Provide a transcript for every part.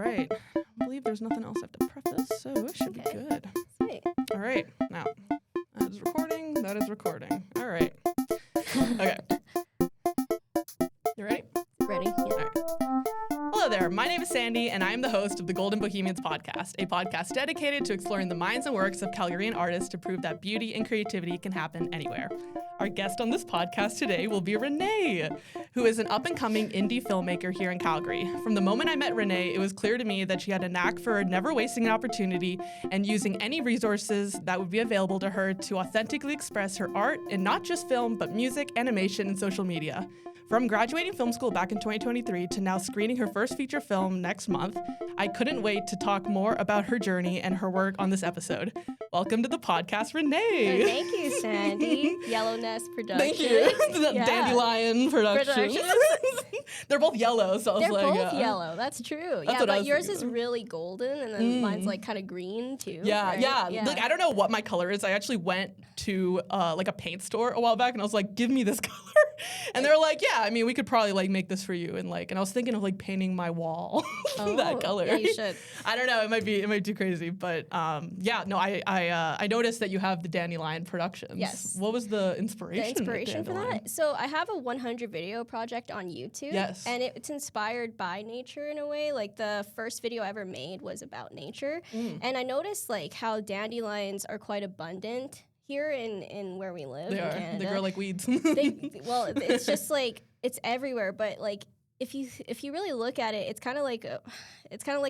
right. I believe there's nothing else I have to preface, so it should be good. Sweet. All right. Now, that is recording. That is recording. All right. Okay. You ready? Ready? Yeah. All right. Hello there. My name is Sandy, and I am the host of the Golden Bohemians podcast, a podcast dedicated to exploring the minds and works of Calgarian artists to prove that beauty and creativity can happen anywhere. Our guest on this podcast today will be Renee, who is an up-and-coming indie filmmaker here in Calgary. From the moment I met Renee, it was clear to me that she had a knack for never wasting an opportunity and using any resources that would be available to her to authentically express her art in not just film, but music, animation, and social media. From graduating film school back in 2023 to now screening her first feature film next month, I couldn't wait to talk more about her journey and her work on this episode. Welcome to the podcast, Renee. Thank you, Sandy. YellowNest Productions. Thank you. Dandelion Productions. They're both yellow, so I was They're like, both yellow. That's true. That's what I but was yours thinking. is really golden, and then mine's like kind of green too. Yeah, right? yeah. Like, I don't know what my color is. I actually went to like a paint store a while back, and I was like, give me this color. And they were like, yeah, I mean, we could probably like make this for you. And like, and I was thinking of like painting my wall that color. Yeah, you should. I don't know. It might be too crazy, but yeah, no, I noticed that you have the Dandelion Productions. Yes. What was the inspiration? The inspiration for that? So I have a 100 video project on YouTube. Yes. And it's inspired by nature in a way. Like the first video I ever made was about nature. And I noticed like how dandelions are quite abundant here in where we live They in are. Canada. They grow like weeds. Well, it's just like it's everywhere, but like if you really look at it, it's kind of like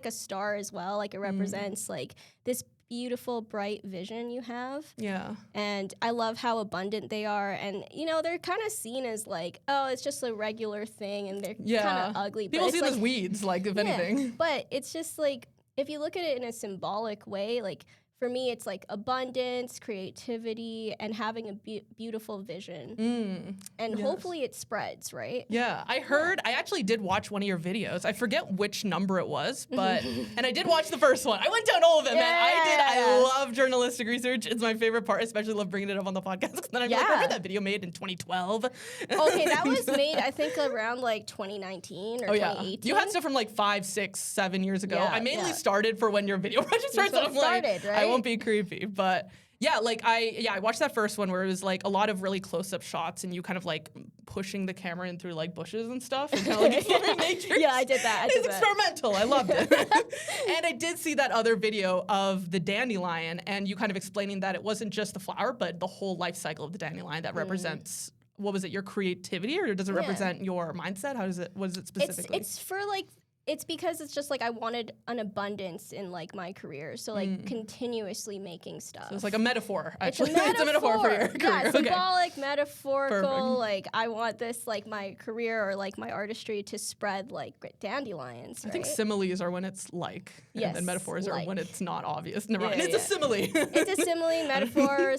a star as well. Like it represents like this beautiful bright vision you have. Yeah. And I love how abundant they are, and you know they're kind of seen as like, oh, it's just a regular thing, and they're kind of ugly. People but see it's them as like, weeds, like if anything. but it's just like if you look at it in a symbolic way, like. For me, it's like abundance, creativity, and having a beautiful vision. And hopefully it spreads, right? Yeah, I actually did watch one of your videos. I forget which number it was, but, and I did watch the first one. I went down all of it, man. I love journalistic research. It's my favorite part. I especially love bringing it up on the podcast. Because then I'm like, remember that video made in 2012? Okay, that was made, I think, around like 2019 or 2018. You had stuff from like 5, 6, 7 years ago. Yeah, I mainly started for when your video project started. So I'm like, right? I won't be creepy, but yeah, like I watched that first one where it was like a lot of really close-up shots and you kind of like pushing the camera in through like bushes and stuff and kind of like exploring nature. Yeah, I did that. It's experimental. I loved it. And I did see that other video of the dandelion and you kind of explaining that it wasn't just the flower, but the whole life cycle of the dandelion that represents. What was it? Your creativity, or does it represent your mindset? What is it specifically? It's for like. It's because it's just like I wanted an abundance in like my career, so like continuously making stuff. So it's like a metaphor, actually. It's a metaphor for your career. Yeah, symbolic, metaphorical. Perfect. Like I want this, like my career or like my artistry to spread like dandelions. I think similes are when it's like, yes, and metaphors are when it's not obvious. Never mind. Yeah, It's a simile. It's a simile, metaphor,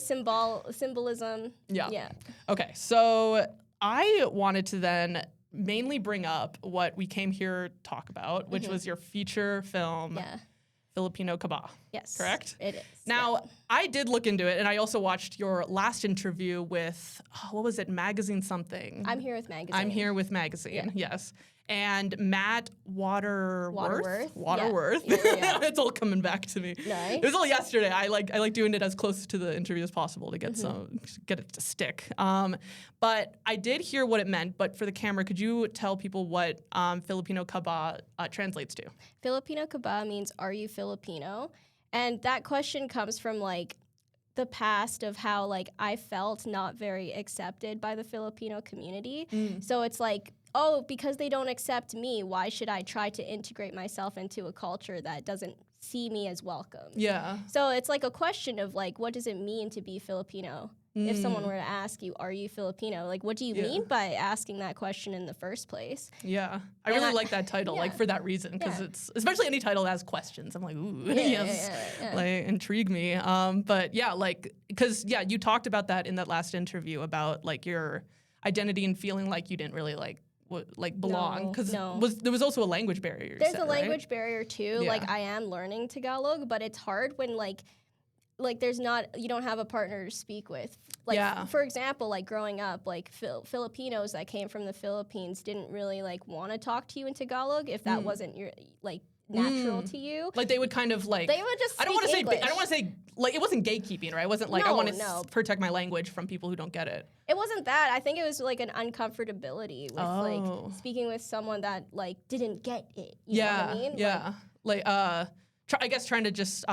symbolism. Yeah. Okay, so I wanted to then mainly bring up what we came here to talk about, which was your feature film, Filipino Kaba. Yes. Correct? It is. Now, I did look into it, and I also watched your last interview with, what was it, Magazine something? I'm Here with Magazine. I'm Here with Magazine, yes. And Matt Waterworth. Yeah. It's all coming back to me. Nice. It was all yesterday. I like doing it as close to the interview as possible to get get it to stick. But I did hear what it meant. But for the camera, could you tell people what Filipino Kaba translates to? Filipino Kaba means "Are you Filipino?" And that question comes from like the past of how like I felt not very accepted by the Filipino community. So it's like, oh, because they don't accept me, why should I try to integrate myself into a culture that doesn't see me as welcome? Yeah. So it's like a question of like, what does it mean to be Filipino? If someone were to ask you, are you Filipino? Like, what do you mean by asking that question in the first place? Yeah. I really like that title, like for that reason, because it's, especially any title that has questions. I'm like, ooh, like intrigue me. But yeah, like, because you talked about that in that last interview about like your identity and feeling like you didn't really like belong, because there was also a language barrier. There's a language barrier too. Yeah. Like I am learning Tagalog, but it's hard when like you don't have a partner to speak with. Like for example, like growing up, like Filipinos that came from the Philippines didn't really like want to talk to you in Tagalog if that wasn't your like natural to you. Like they would kind of like They would just I don't want speak English. to say like it wasn't gatekeeping, right? It wasn't like I want to protect my language from people who don't get it. It wasn't that. I think it was like an uncomfortability with like speaking with someone that like didn't get it. You know what I mean? Yeah. Like I guess trying to just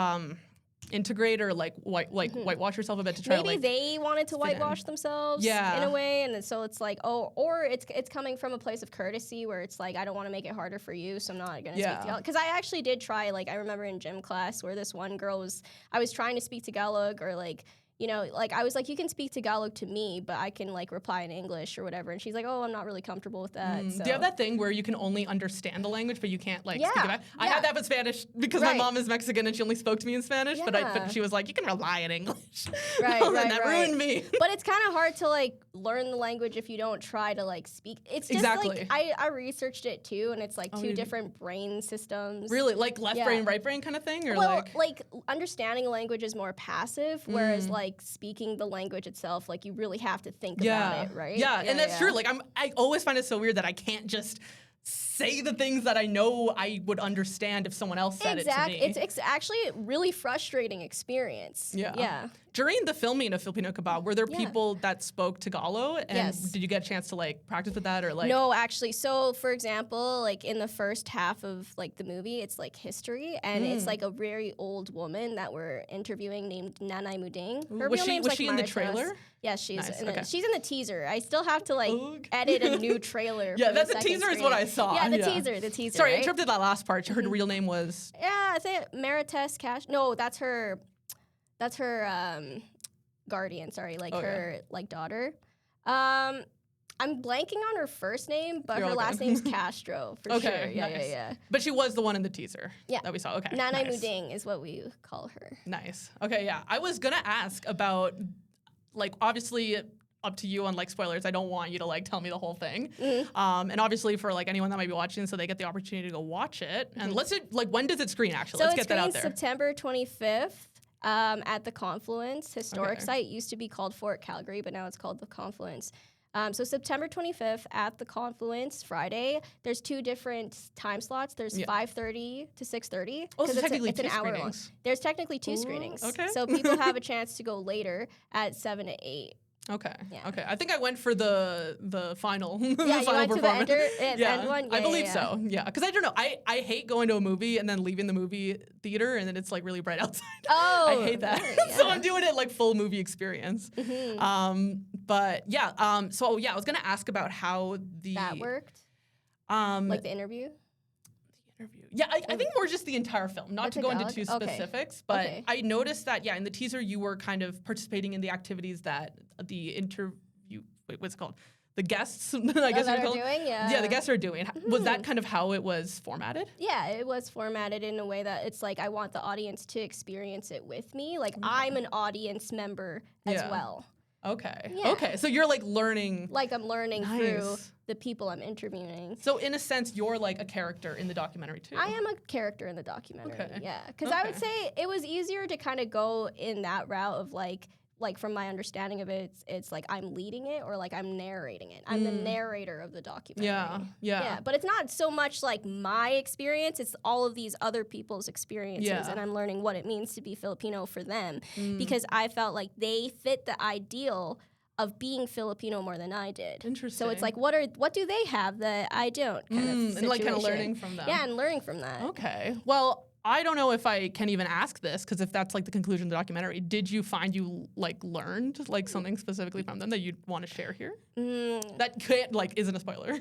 integrate or like whitewash yourself a bit to try maybe to like they wanted to whitewash themselves in a way, and then so it's like or it's coming from a place of courtesy where it's like I don't want to make it harder for you, so I'm not gonna speak Tagalog. Because I actually did try, like I remember in gym class where this one girl I was trying to speak Tagalog, or like, you know, like I was like, you can speak Tagalog to me, but I can like reply in English or whatever. And she's like, oh, I'm not really comfortable with that. So. Do you have that thing where you can only understand the language, but you can't like speak it back? I had that with Spanish because my mom is Mexican and she only spoke to me in Spanish, but she was like, you can rely in English. And that ruined me. But it's kind of hard to like learn the language if you don't try to like speak. It's just like, I researched it too, and it's like two different brain systems. Really? Like left brain, right brain kind of thing? Or like understanding a language is more passive, whereas like speaking the language itself, like you really have to think about it, right? Yeah, and that's true. Like I always find it so weird that I can't just say the things that I know I would understand if someone else said it to me. It's actually a really frustrating experience. Yeah. During the filming of Filipino Kebab, were there people that spoke Tagalog? And did you get a chance to like practice with that or like? No, actually. So for example, like in the first half of like the movie, it's like history, and it's like a very old woman that we're interviewing named Nanay Muding. Her real name's was she in the trailer? Yeah, she's in the teaser. I still have to like edit a new trailer. Yeah, that's the teaser is what I saw. Yeah, the teaser. Sorry, I interrupted that last part. Her real name was. Yeah, I think Marites Cash. No, that's her guardian. Sorry, like her like daughter. I'm blanking on her first name, but her last name's Castro for sure. Yeah. But she was the one in the teaser that we saw. Okay. Nanay Muding is what we call her. Nice. Okay, yeah. I was gonna ask about, like, obviously up to you on like spoilers. I don't want you to like tell me the whole thing. And obviously for like anyone that might be watching, so they get the opportunity to go watch it. And when does it screen actually? So let's get that out there. September 25th. At the Confluence historic site. It used to be called Fort Calgary, but now it's called the Confluence. So September 25th at the Confluence, Friday. There's two different time slots. There's 5:30 to 6:30. Oh, so technically it's an hour long. There's technically two screenings. Okay. So people have a chance to go later at 7 to 8. Okay. Yeah. Okay. I think I went for the final. Yeah, the you final went performance. to the end one. Yeah, I believe so. Yeah, because I don't know. I hate going to a movie and then leaving the movie theater and then it's like really bright outside. Oh, I hate that. Really? Yeah. So I'm doing it like full movie experience. But yeah. So yeah, I was gonna ask about how that worked. Like the interview. Yeah, I think more just the entire film, not to go into too specifics, but I noticed that, in the teaser you were kind of participating in the activities that the what's it called? The guests, I guess that are doing, Yeah, the guests are doing. Was that kind of how it was formatted? Yeah, it was formatted in a way that it's like I want the audience to experience it with me. Like I'm an audience member as well. Okay. Yeah. Okay. So you're like learning. Like I'm learning through the people I'm interviewing. So in a sense, you're like a character in the documentary too. I am a character in the documentary. Okay. Yeah. Because I would say it was easier to kind of go in that route of like from my understanding of it, it's like I'm leading it or like I'm narrating it. I'm the narrator of the documentary. Yeah. But it's not so much like my experience, it's all of these other people's experiences and I'm learning what it means to be Filipino for them because I felt like they fit the ideal of being Filipino more than I did. Interesting. So it's like what do they have that I don't kind of situation. And like kind of learning from them. Yeah, and learning from that. Okay. Well, I don't know if I can even ask this because if that's like the conclusion of the documentary, did you find you like learned like something specifically from them that you'd want to share here? That can't isn't a spoiler.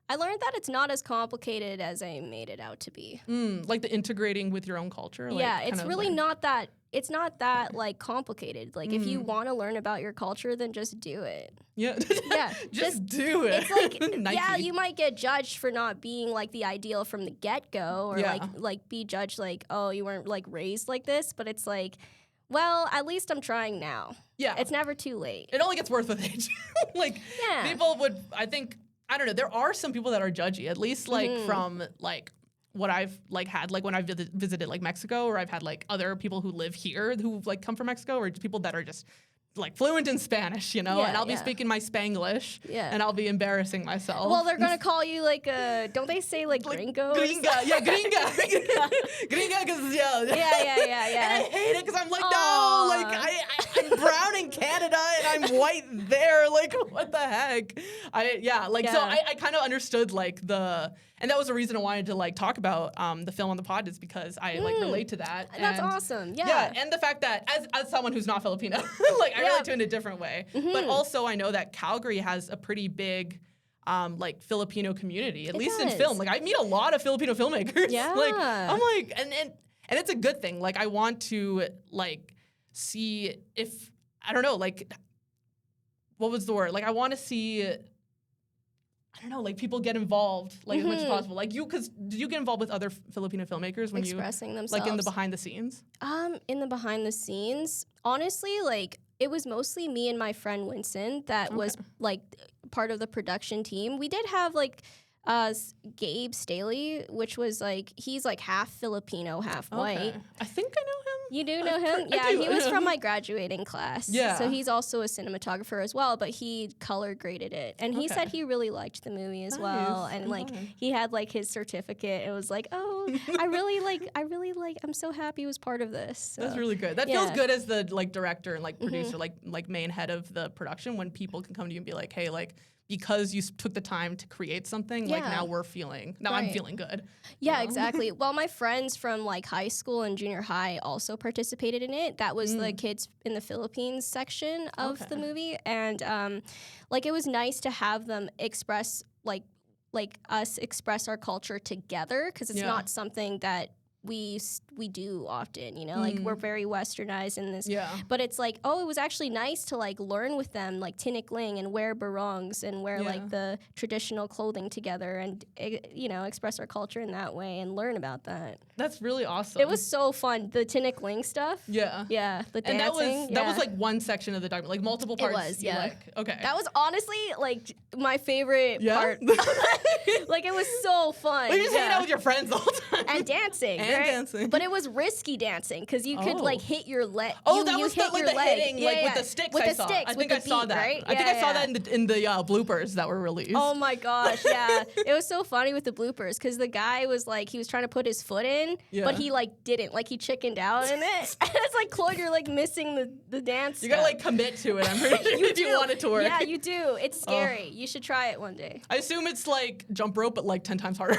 I learned that it's not as complicated as I made it out to be. Like the integrating with your own culture. It's really not that. It's not that like complicated. Like if you want to learn about your culture, then just do it. Yeah. just do it. It's like you might get judged for not being like the ideal from the get-go or like be judged like, oh, you weren't like raised like this, but it's like, well, at least I'm trying now. Yeah. It's never too late. It only gets worse with age. People would, I think, I don't know, there are some people that are judgy, at least from what I've had when I visited Mexico, or I've had other people who live here who come from Mexico, or just people that are just like fluent in Spanish, you know, Yeah, and I'll be yeah. speaking my Spanglish, Yeah. and I'll be embarrassing myself. Well, they're gonna call you like don't they say like gringo? Gringa, yeah, gringa. Gringa, because, Yeah. And I hate it because I'm like, no, like, I'm brown in Canada and I'm white there. Like, what the heck? So I kind of understood, like, and that was the reason I wanted to, like, talk about the film on the pod, is because I, like, relate to that. That's awesome. Yeah. Yeah, and the fact that, as someone who's not Filipino, like, I relate to it in a different way. But also, I know that Calgary has a pretty big, like, Filipino community, at least in film. Like, I meet a lot of Filipino filmmakers. Yeah. Like, I'm like, and it's a good thing. Like, I want to, like, see if, I don't know, like, what was the word? Like, I want to see, I don't know, like, people get involved, like, as much as possible. Like, because did you get involved with other Filipino filmmakers when expressing themselves? Like, in the behind the scenes? In the behind the scenes, honestly, like, it was mostly me and my friend Winston that was, like, part of the production team. We did have, like, Gabe Staley, which was, like, he's, like, half Filipino, half white. I think I know him. You do know him? Yeah, he was from my graduating class. Yeah. So he's also a cinematographer as well, but he color graded it. And he said he really liked the movie as well. And, like, he had, like, his certificate. It was like, oh, I'm so happy he was part of this. So. That's really good. That feels good as the, like, director and, like, producer, like main head of the production, when people can come to you and be like, hey, like, because you took the time to create something, like, now I'm feeling good. Yeah, exactly. Well, my friends from, like, high school and junior high also participated in it. That was the Kids in the Philippines section of the movie. And, like, it was nice to have them express, like us express our culture together, because it's not something that we do often, you know, like, we're very westernized in this, but it's like, it was actually nice to, like, learn with them, like, tinikling and wear barongs and wear like the traditional clothing together, and, you know, express our culture in that way and learn about that. That's really awesome. It was so fun, the tinikling stuff. Yeah, the dancing. And that was like one section of the document, like multiple parts. It was, yeah. Okay. That was honestly, like, my favorite part. Like, it was so fun. Well, you're just hanging out with your friends all the time. And dancing. And dancing. But it was risky dancing, because you could, like, hit your leg. That was the hitting, like, with the sticks. With I the saw. sticks, I think I saw that. Right? I think I saw that in the bloopers that were released. Oh my gosh, yeah. It was so funny with the bloopers, because the guy was like, he was trying to put his foot in, but he, like, didn't. Like, he chickened out in it. And it's like, Claude, you're, like, missing the dance. You gotta, like, commit to it, I'm pretty sure, if you want it to work. Yeah, you do. It's scary. You should try it one day. I assume it's like jump rope, but, like, 10 times harder.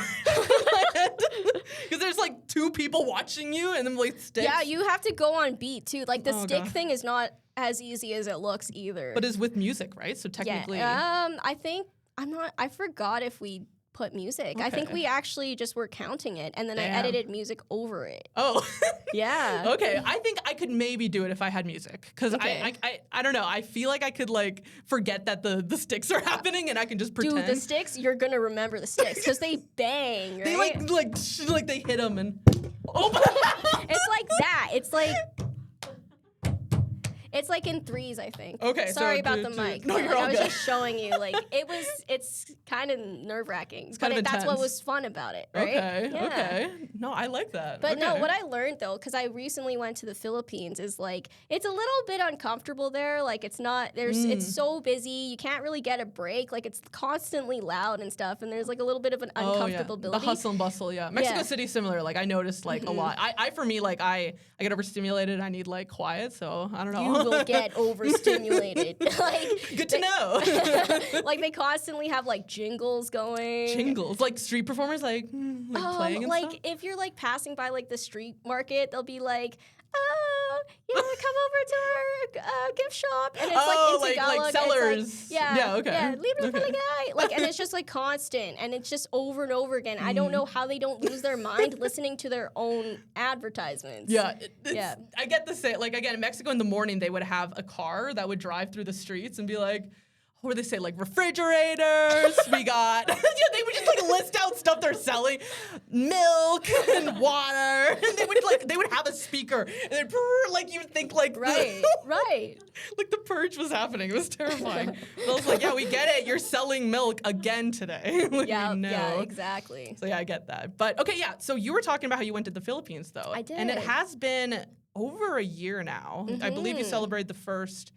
Because there's, like, 2 people watching you, and then, like, sticks. Yeah, you have to go on beat, too. Like, the stick thing is not as easy as it looks either. But it's with music, right? So technically... I forgot if we put music. I think we actually just were counting it, and then I edited music over it. Oh. Yeah. Okay, I think I could maybe do it if I had music, because I don't know, I feel like I could, like, forget that the sticks are happening, and I can just pretend. Dude, the sticks, you're gonna remember the sticks, because they bang, right? They like they hit them and... Oh. It's like that. It's like in threes, I think. Okay, sorry about the mic. No, you're all I was good. just showing you, like, it's kind of nerve-wracking, but kind of that's what was fun about it, right? Okay. No, I like that. But no, what I learned, though, because I recently went to the Philippines, is, like, it's a little bit uncomfortable there. Like, it's not, it's so busy. You can't really get a break. Like, it's constantly loud and stuff, and there's, like, a little bit of an uncomfortability. The hustle and bustle, Mexico City, similar. Like, I noticed, like, a lot. For me, like, I get overstimulated. I need, like, quiet, so I don't know. You will get overstimulated. Like, good to know. Like, they constantly have, like, jingles going. Jingles, like street performers, like playing and like stuff? if you're, like, passing by, like, the street market, they'll be like, come over to our gift shop, and it's like in Tagalog, like sellers. It's like, libre Okay. paligay. Like, and it's just, like, constant, and it's just over and over again. I don't know how they don't lose their mind listening to their own advertisements. Yeah, I get the same. Like, again, in Mexico in the morning, they would have a car that would drive through the streets and be like, what do they say? Like, refrigerators, we got... they would just, like, list out stuff they're selling. Milk and water. And they would have a speaker. And then, like, you would think, like... Right. Like, the purge was happening. It was terrifying. But I was like, yeah, we get it. You're selling milk again today. Like, yeah, we know. Yeah, exactly. So, yeah, I get that. But, okay, yeah. So, you were talking about how you went to the Philippines, though. I did. And it has been over a year now. I believe you celebrated the first...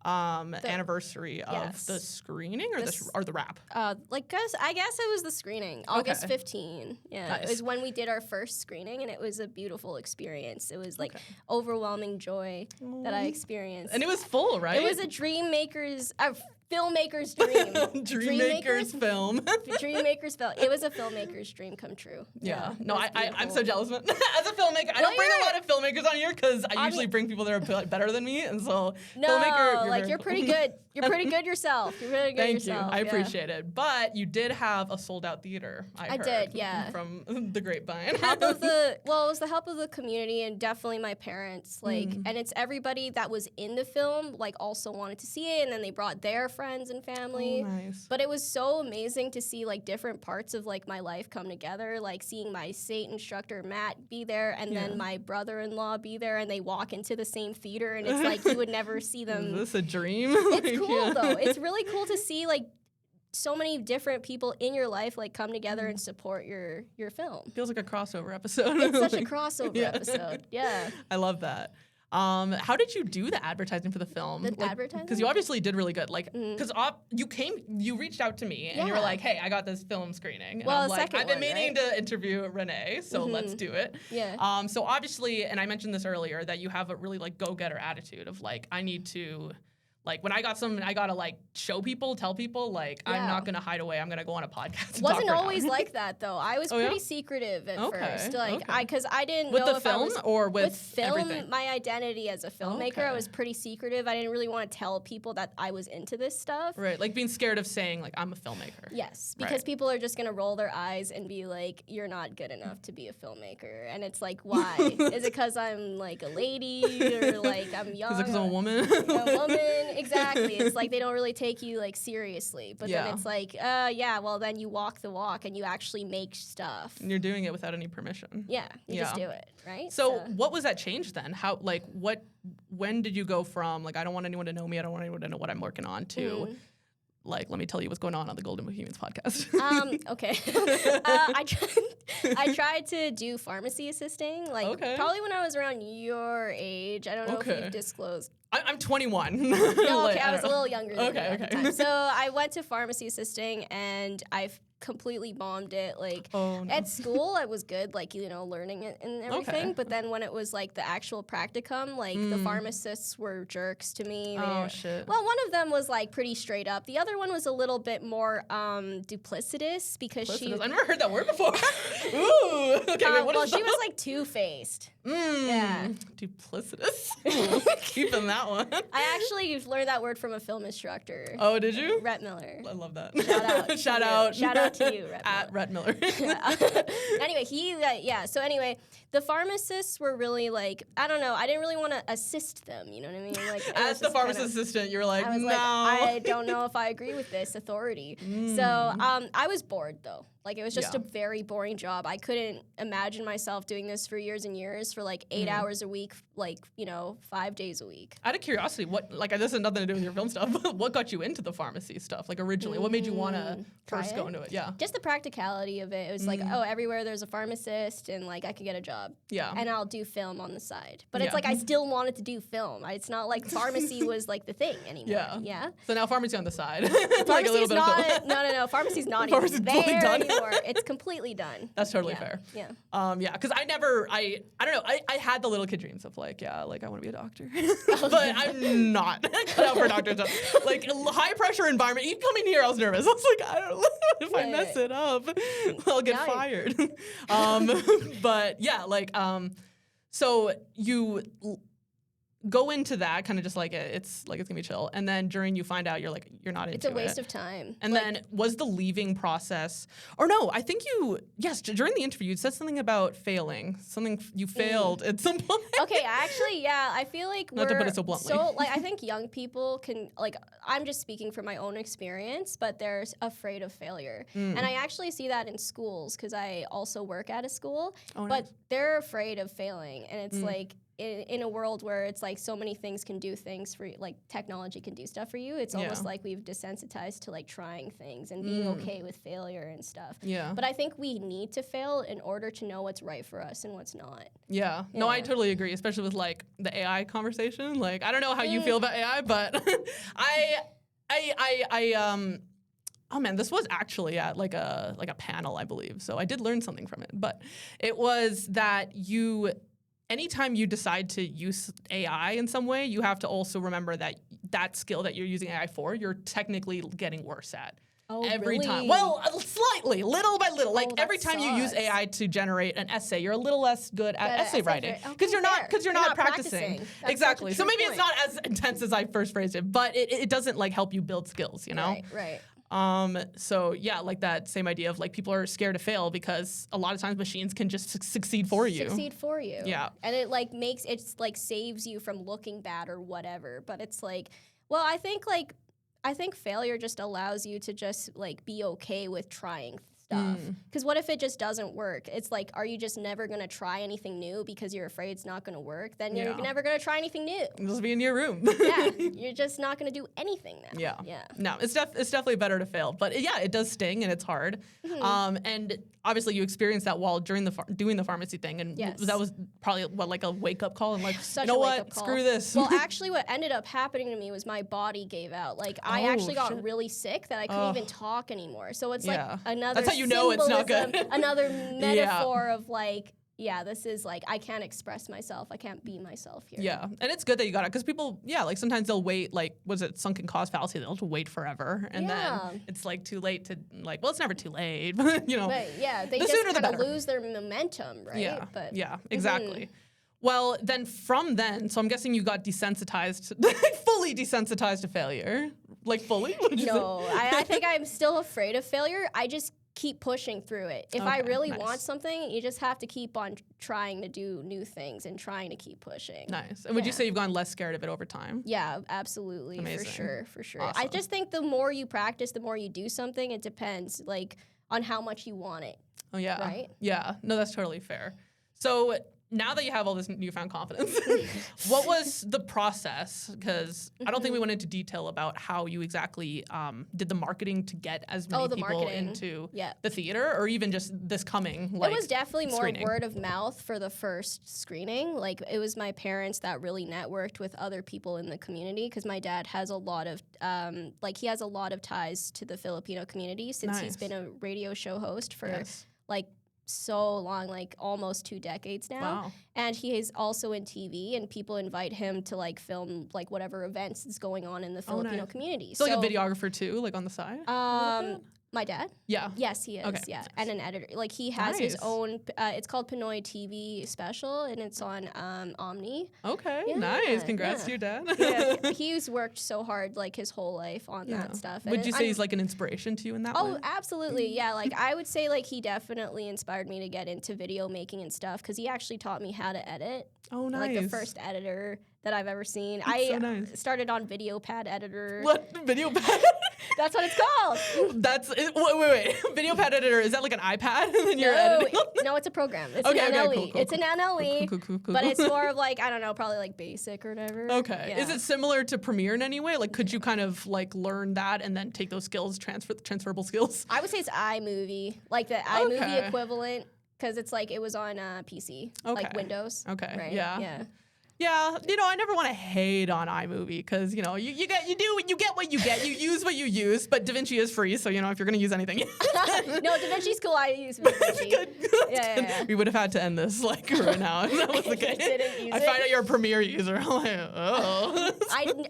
anniversary of the screening or the wrap? I guess it was the screening, August 15. Yeah, nice. It was when we did our first screening, and it was a beautiful experience. It was like overwhelming joy that I experienced. And it was full, right? It was a filmmaker's dream. Dreammaker's film. Dreammaker's film. It was a filmmaker's dream come true. Yeah. No, I'm so jealous. As a filmmaker, I don't bring a lot of filmmakers on here because I usually bring people that are better than me, and so filmmaker. You're pretty good. You're pretty good yourself. You're really good yourself. Thank you. I appreciate it. But you did have a sold-out theater. I heard, did. Yeah. From the grapevine. It was the help of the community and definitely my parents. And it's everybody that was in the film also wanted to see it, and then they brought their friends and family. Oh, nice. But it was so amazing to see different parts of my life come together, seeing my state instructor Matt be there, and then my brother-in-law be there, and they walk into the same theater, and it's you would never see them. Is this a dream? It's cool though. It's really cool to see so many different people in your life come together and support your film. Feels like a crossover episode. It's such a crossover episode. Yeah. I love that. How did you do the advertising for the film? Advertising? Because you obviously did really good. Because you reached out to me and you were like, hey, I got this film screening. And I'm I've been meaning to interview Renee, so let's do it. Yeah. So obviously, and I mentioned this earlier, that you have a really go-getter attitude of I need to. When I got something, I gotta show people, tell people, I'm not gonna hide away. I'm gonna go on a podcast. And wasn't always like that though. I was pretty secretive at first, because I didn't know if I was with film. Everything? My identity as a filmmaker, I was pretty secretive. I didn't really want to tell people that I was into this stuff. Right, being scared of saying I'm a filmmaker. Yes, because people are just gonna roll their eyes and be like, "You're not good enough to be a filmmaker," and it's why? Is it because I'm a lady or I'm young? Is it because I'm a woman? A woman. Exactly. It's they don't really take you seriously. But then it's well then you walk the walk and you actually make stuff. And you're doing it without any permission. Yeah. You just do it, right? So what was that change then? How when did you go from I don't want anyone to know me, I don't want anyone to know what I'm working on to let me tell you what's going on the Golden Bohemians podcast. Okay. I tried to do pharmacy assisting, probably when I was around your age. I don't know if you've disclosed. I'm 21. No, okay, I was a little younger than you at the time. So I went to pharmacy assisting, and I've completely bombed it. At school, I was good, learning it and everything. But then when it was the actual practicum, the pharmacists were jerks to me. Shit. Well, one of them was pretty straight up. The other one was a little bit more duplicitous because I've never heard that word before. Ooh. Okay, wait, she was two-faced. Yeah. Duplicitous. Keeping that one. I actually learned that word from a film instructor. Oh, did you? Rhett Miller. I love that. Shout out. Shout out to you, Rhett Miller. Anyway, So anyway, the pharmacists were really I don't know. I didn't really want to assist them. You know what I mean? As the pharmacist assistant, you were like, no. I don't know if I agree with this authority. So I was bored though. It was just a very boring job. I couldn't imagine myself doing this for years and years for 8 hours a week, 5 days a week. Out of curiosity, what this has nothing to do with your film stuff. What got you into the pharmacy stuff? Originally, what made you want to first go into it? Yeah, just the practicality of it. It was everywhere there's a pharmacist, and I could get a job. Yeah, and I'll do film on the side. But it's I still wanted to do film. It's not pharmacy was the thing anymore. Yeah, yeah. So now pharmacy on the side. Pharmacy's not. No. Pharmacy's not even there anymore. It's completely done. That's totally fair. Yeah. Because I don't know. I had the little kid dreams of I want to be a doctor, but I'm not cut out for a doctor. High pressure environment. You come in here, I was nervous. I was I don't know if I mess it up, I'll get fired. But so you go into that kind of just it's gonna be chill, and then during you find out you're you're not into it. It's a waste of time. And then was the leaving process, or no? I think during the interview you said something about failing. Something you failed at some point. Okay, actually, I feel not to put it so bluntly. I think young people can I'm just speaking from my own experience, but they're afraid of failure, and I actually see that in schools because I also work at a school. Oh, but nice. they're afraid of failing, and it's in a world where it's like so many things can do things for you, like technology can do stuff for you, it's almost like we've desensitized to like trying things and being okay with failure and stuff. Yeah. But I think we need to fail in order to know what's right for us and what's not. Yeah. No, I totally agree, especially with like the AI conversation. Like, I don't know how you feel about AI, but oh man, this was actually at like a panel, I believe. So I did learn something from it, but it was that anytime you decide to use AI in some way, you have to also remember that skill that you're using AI for, you're technically getting worse at. Oh, every really? time. Well, slightly, little by little. Like every time you use sucks. AI to generate an essay, you're a little less good at essay writing because you're not practicing. Exactly. So maybe it's not as intense as I first phrased it, but it doesn't like help you build skills, you know? Right. So yeah, like that same idea of like people are scared to fail because a lot of times machines can just succeed for you. Yeah. And it like saves you from looking bad or whatever. But it's like, well, I think failure just allows you to just like be okay with trying stuff. Because what if it just doesn't work? It's like, are you just never going to try anything new because you're afraid it's not going to work? Then you're never going to try anything new. Just be in your room. Yeah, you're just not going to do anything now. Yeah. No, it's definitely better to fail. But yeah, it does sting and it's hard. And obviously you experienced that while doing the pharmacy thing. And that was probably like a wake-up call and like, you know what, screw this. Well, actually what ended up happening to me was my body gave out. Like I actually got really sick that I couldn't even talk anymore. So it's like another That's how you know it's not good. Another metaphor of like, this is like, I can't express myself. I can't be myself here. Yeah, and it's good that you got it because people, like sometimes they'll wait, like, was it sunken cost fallacy? They'll have to wait forever. And then it's like too late to like, well, it's never too late, but you know. But they just kind of lose their momentum, right? Yeah, but, exactly. Well, then from then, so I'm guessing you got desensitized, fully desensitized to failure. Like fully? No, I think I'm still afraid of failure. I just keep pushing through it. If I really want something, you just have to keep on trying to do new things and trying to keep pushing. Nice. And would you say you've gone less scared of it over time? Yeah, absolutely. Amazing. For sure. Awesome. I just think the more you practice, the more you do something. It depends, like, on how much you want it. Oh, yeah. Right? Yeah. No, that's totally fair. So now that you have all this newfound confidence, what was the process? Because I don't think we went into detail about how you exactly did the marketing to get as many people into the theater, or even just this coming. Like, it was definitely screening. more word of mouth for the first screening. Like it was my parents that really networked with other people in the community because my dad has a lot of ties to the Filipino community since he's been a radio show host for like so long, like almost 2 decades now. Wow. And he is also in TV, and people invite him to like film like whatever events is going on in the Filipino community. So like a videographer too, like on the side? My dad? Yeah. Yes, he is. Okay. Yeah, and an editor. Like he has his own. It's called Pinoy TV special, and it's on Omni. Okay, nice. Congrats to your dad. Yeah, he's worked so hard like his whole life on that stuff. Would you say he's like an inspiration to you in that way? Oh, absolutely. Yeah, like I would say like he definitely inspired me to get into video making and stuff because he actually taught me how to edit. Oh, nice. Like the first editor that I've ever seen. Started on VideoPad editor. What? VideoPad? That's what it's called. That's it. Wait. VideoPad editor, is that like an iPad? And then you're editing? No, it's a program. It's an NLE. Cool. It's an NLE. Cool. But it's more of like, I don't know, probably like basic or whatever. Okay. Yeah. Is it similar to Premiere in any way? Like, could you kind of like learn that and then take those skills, transferable skills? I would say it's iMovie, like the iMovie equivalent, because it's like it was on PC, like Windows. Okay. Right? Yeah. Yeah, I never want to hate on iMovie because, you get what you get. You use what you use, but DaVinci is free, so, if you're going to use anything. No, DaVinci's cool. I use DaVinci. Good. Yeah. We would have had to end this, like, right now if that was the case. I find out you're a Premiere user. I'm like, oh.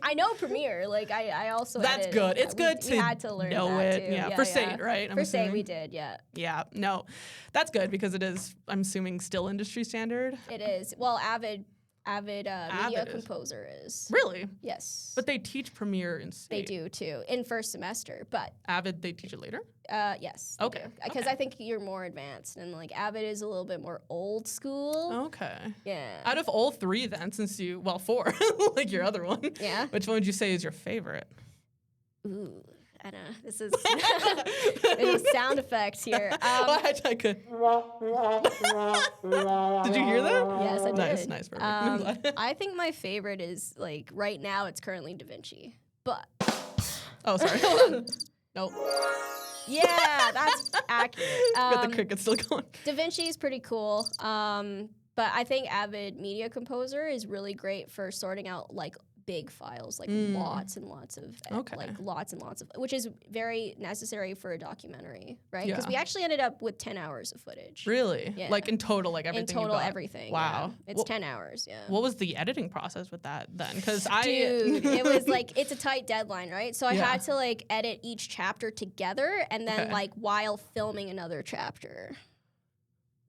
I know Premiere. Like, I also That's edited. good. It's good we had to learn know that it. too. Yeah, for SAIT, right? For SAIT, we did, yeah. Yeah, no. That's good because it is, I'm assuming, still industry standard. It is. Well, Avid media composer is. Really? Yes. But they teach Premiere in SAIT. They do too, in first semester, but. Avid, they teach it later? Yes. Okay. Because I think you're more advanced, and like Avid is a little bit more old school. Okay. Yeah. Out of all three then, four, like your other one. Yeah. Which one would you say is your favorite? Ooh. I know this is there's a sound effect here. I could. Did you hear that? Yes, I did. Nice, perfect. I'm glad. I think my favorite is like right now it's currently Da Vinci, but Oh, sorry. Hold on. Nope. yeah, that's accurate. Got the cricket still going. Da Vinci is pretty cool. But I think Avid Media Composer is really great for sorting out like big files, like lots and lots of, which is very necessary for a documentary, right? Because we actually ended up with 10 hours of footage. Really? Yeah. Like in total, like everything. In total, everything. Wow. Yeah. It's 10 hours. Yeah. What was the editing process with that then? Because Dude, it was like it's a tight deadline, right? So I had to like edit each chapter together, and then like while filming another chapter.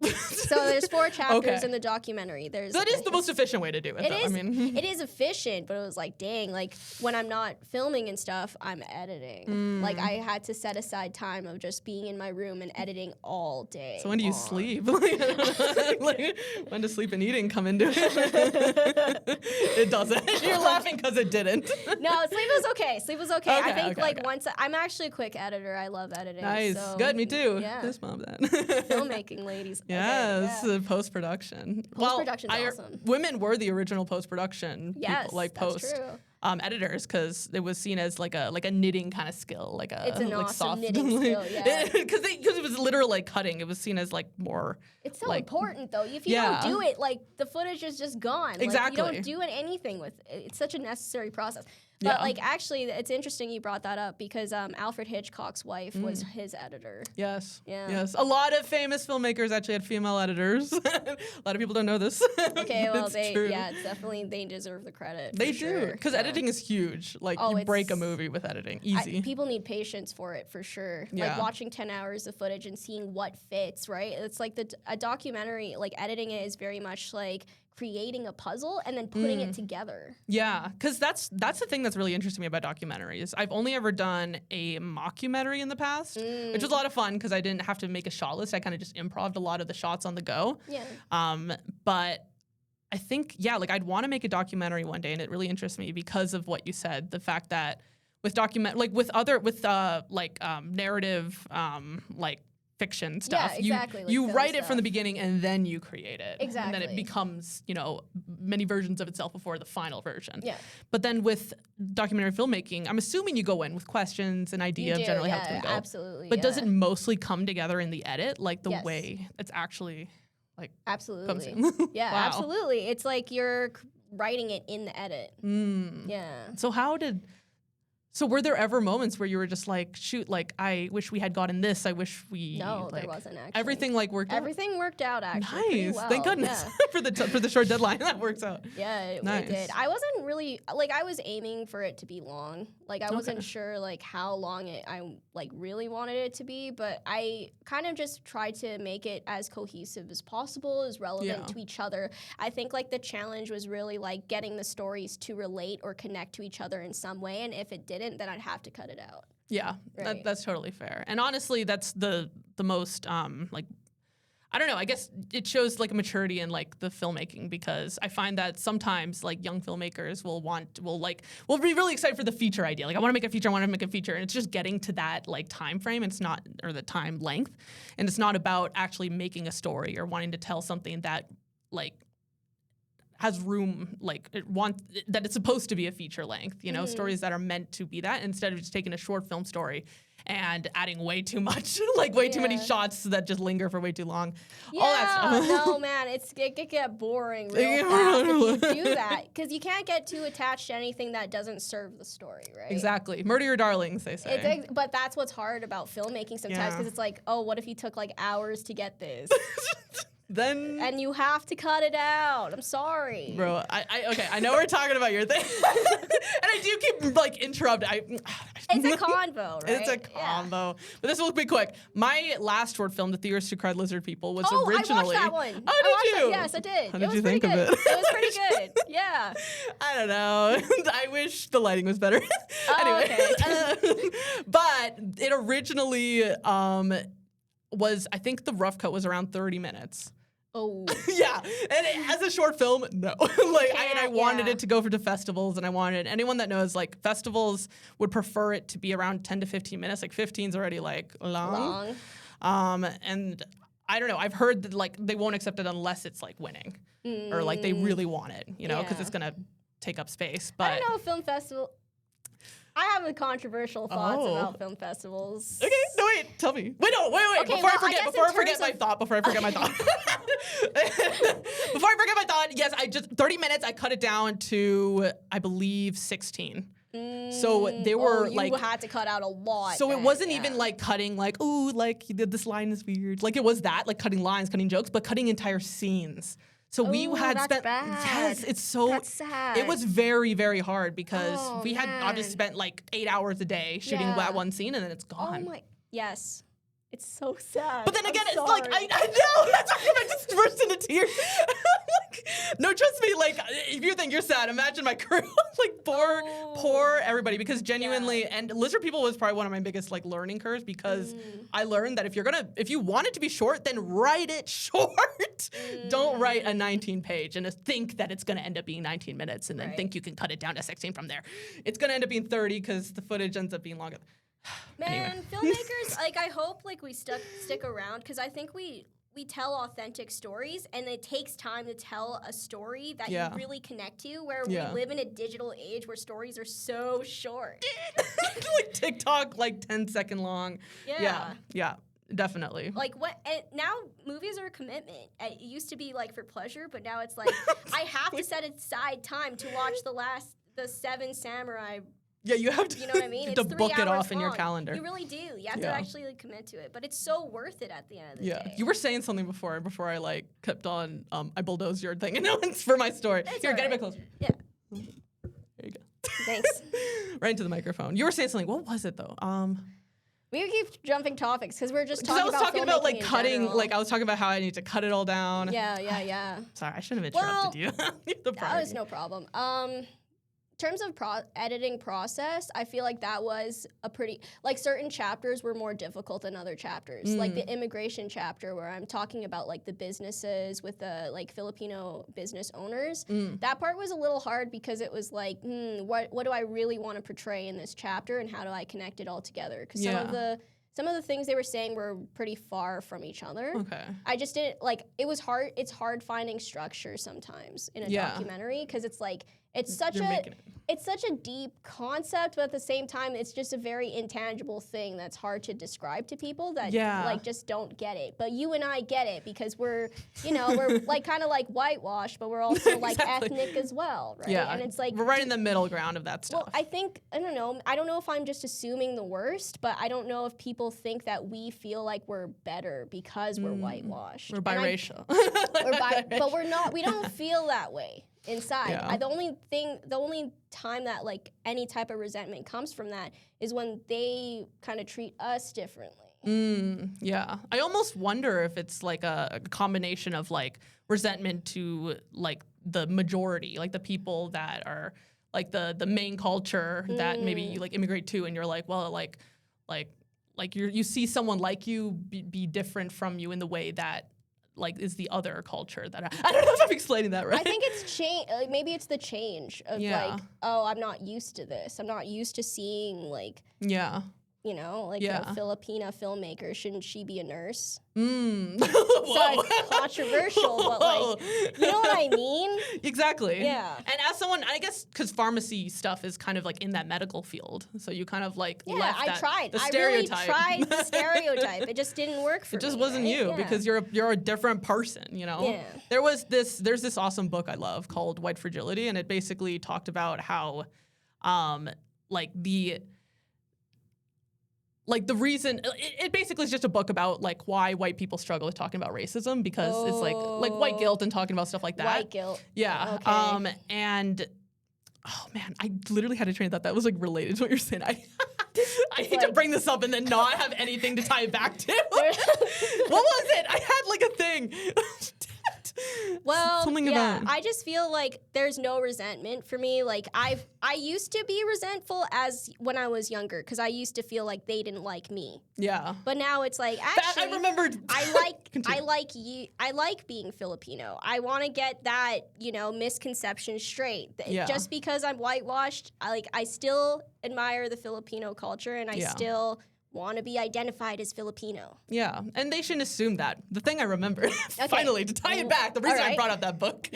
So there's 4 chapters in the documentary. That is the most efficient way to do it. It is efficient, but it was like, dang, like when I'm not filming and stuff, I'm editing. Like I had to set aside time of just being in my room and editing all day. So when do you sleep? Like, when does sleep and eating come into it? It doesn't. You're laughing because it didn't. No, sleep was okay. Sleep was okay. I think once I'm actually a quick editor. I love editing. Nice. So, good. Me too. Yeah. This mom that. Filmmaking, ladies. Yes, post-production. Post-production's awesome. Women were the original post-production people, like that's true. Editors, because it was seen as like a knitting kind of skill, like a it's an like awesome soft knitting skill, yeah. Because it was literal like cutting. It was seen as like more. It's so like, important though. If you don't do it, like the footage is just gone. Exactly. Like, you don't do anything with it. It's such a necessary process. But like actually, it's interesting you brought that up because Alfred Hitchcock's wife was his editor. Yes. Yeah. Yes. A lot of famous filmmakers actually had female editors. A lot of people don't know this. Okay, well it's true. it's definitely they deserve the credit. They do because editing is huge. Like you break a movie with editing, easy. People need patience for it for sure. Yeah. Like watching 10 hours of footage and seeing what fits. Right. It's like a documentary. Like editing it is very much like creating a puzzle and then putting it together. Yeah, because that's the thing that's really interesting me about documentaries. I've only ever done a mockumentary in the past, which was a lot of fun because I didn't have to make a shot list. I kind of just improv'd a lot of the shots on the go. Yeah. But I think, like I'd want to make a documentary one day, and it really interests me because of what you said, the fact that with narrative, like fiction stuff. Yeah, exactly. You write it from the beginning and then you create it. Exactly. And then it becomes, many versions of itself before the final version. Yeah. But then with documentary filmmaking, I'm assuming you go in with questions, an idea of generally how it's going to go. Absolutely. But does it mostly come together in the edit, like the way it's actually like absolutely. comes in? Yeah, Wow. absolutely. It's like you're writing it in the edit. Yeah. So were there ever moments where you were just like, shoot, like I wish we had gotten this. I wish we. No, like, there wasn't actually. Everything like worked out. Everything worked out actually. Pretty well. Thank goodness for the short deadline that works out. Yeah, it did. I wasn't really like I was aiming for it to be long. Like I wasn't sure like how long I like really wanted it to be, but I kind of just tried to make it as cohesive as possible, as relevant to each other. I think like the challenge was really like getting the stories to relate or connect to each other in some way, and if it didn't, then I'd have to cut it out. Yeah, right. That's totally fair. And honestly, that's the most like, I don't know, I guess it shows like a maturity in like the filmmaking, because I find that sometimes like young filmmakers will be really excited for the feature idea. Like I want to make a feature, and it's just getting to that like time frame. It's not, or the time length, and it's not about actually making a story or wanting to tell something that like has room, like that it's supposed to be a feature length, stories that are meant to be that, instead of just taking a short film story and adding way too much, like way too many shots that just linger for way too long. Yeah, all that stuff. No, man, it could get boring real fast if you do that, because you can't get too attached to anything that doesn't serve the story, right? Exactly. Murder your darlings, they say. But that's what's hard about filmmaking sometimes, because it's like, oh, what if you took like hours to get this? And you have to cut it out. I'm sorry. Bro, I know we're talking about your thing. And I do keep like interrupting. It's a convo, right? It's a combo. Yeah. But this will be quick. My last short film, The Theorists Who Cried Lizard People, was originally. I watched that one. Oh, did you? Yes, I did. How did you think of it? It was pretty good. Yeah. I don't know. I wish the lighting was better. Anyway. Okay. But it originally was, I think the rough cut was around 30 minutes. Oh. Yeah, and as a short film, no. I wanted it to go to festivals, and I wanted anyone that knows like festivals would prefer it to be around 10 to 15 minutes. Like 15 is already like long. And I don't know. I've heard that like they won't accept it unless it's like winning or like they really want it, you know, because it's gonna take up space. But I don't know, film festival. I have a controversial thoughts about film festivals. Okay, no, wait, tell me. Wait. Okay, Before I forget my thought. Before I forget my thought, yes, 30 minutes, I cut it down to, I believe, 16. So they were you had to cut out a lot. So it wasn't even like cutting like, ooh, like this line is weird. Like it was that, like cutting lines, cutting jokes, but cutting entire scenes. So we had spent, yes, it's so, that's sad. It was very, very hard because we had obviously spent like 8 hours a day shooting that one scene and then it's gone. Oh my, yes. It's so sad. But then again, it's like, I know, that's why I just burst into tears. Like, no, trust me, like, if you think you're sad, imagine my crew. Like, poor everybody, because genuinely, and Lizard People was probably one of my biggest, like, learning curves, because I learned that if you want it to be short, then write it short. Don't write a 19-page and just think that it's gonna end up being 19 minutes and then think you can cut it down to 16 from there. It's gonna end up being 30 because the footage ends up being longer. Man, filmmakers, like, I hope, like, we stick around, because I think we tell authentic stories, and it takes time to tell a story that you really connect to, where we live in a digital age where stories are so short. Like TikTok, like 10-second long. Yeah, definitely. Like, and now movies are a commitment. It used to be, like, for pleasure, but now it's like, I have to set aside time to watch the 7 Samurai. Yeah, you have to. You know what I mean? To book it off in your calendar. You really do. You have to actually like commit to it, but it's so worth it at the end of the day. You were saying something before I like kept on. I bulldozed your thing, and it's for my story. Here, get a bit closer. Yeah. There you go. Thanks. Right into the microphone. You were saying something. What was it though? We keep jumping topics because we're just talking about. I was talking about like cutting. General. Like I was talking about how I need to cut it all down. Yeah. Sorry, I shouldn't have interrupted you. That was no problem. In terms of editing process, I feel like that was a pretty, like certain chapters were more difficult than other chapters. Like the immigration chapter where I'm talking about like the businesses with the like Filipino business owners. That part was a little hard because it was like, what do I really want to portray in this chapter and how do I connect it all together? Because some of the things they were saying were pretty far from each other. Okay. I just didn't, like, it was hard. It's hard finding structure sometimes in a documentary because it's like, it's such a deep concept, but at the same time, it's just a very intangible thing that's hard to describe to people that like just don't get it. But you and I get it because we're like kind of like whitewashed, but we're also like ethnic as well, right? Yeah, and it's like we're right in the middle ground of that stuff. Well, I don't know if I'm just assuming the worst, but I don't know if people think that we feel like we're better because we're whitewashed. We're biracial. But we're not. We don't feel that way inside. The only time that like any type of resentment comes from that is when they kind of treat us differently. Yeah. I almost wonder if it's like a combination of like resentment to like the majority, like the people that are like the main culture that maybe you like immigrate to, and you're like, well, like you see someone like you be different from you in the way that like is the other culture that I don't know if I'm explaining that right. I think it's maybe it's the change of like, oh, I'm not used to this. I'm not used to seeing like you know, like a Filipina filmmaker. Shouldn't she be a nurse? So it's controversial, but like, you know what I mean? Exactly. Yeah. And as someone, I guess, because pharmacy stuff is kind of like in that medical field, so you kind of like left that the stereotype. I really tried the stereotype. It just didn't work for me. It just wasn't you because you're a different person, you know? Yeah. There's this awesome book I love called White Fragility, and it basically talked about how like the reason it basically is just a book about like why white people struggle with talking about racism because it's like white guilt and talking about stuff like that. White guilt. Yeah. Okay. And oh man, I literally had a train of thought that was like related to what you're saying. I hate to bring this up and then not have anything to tie it back to. What was it? I had like a thing. Well, about. I just feel like there's no resentment for me. Like I used to be resentful as when I was younger because I used to feel like they didn't like me. Yeah. But now it's like actually I remembered. I like being Filipino. I want to get that, misconception straight. Yeah. Just because I'm whitewashed, I still admire the Filipino culture, and I still want to be identified as Filipino. Yeah, and they shouldn't assume that. The thing I remembered, finally, to tie it back, the reason I brought up that book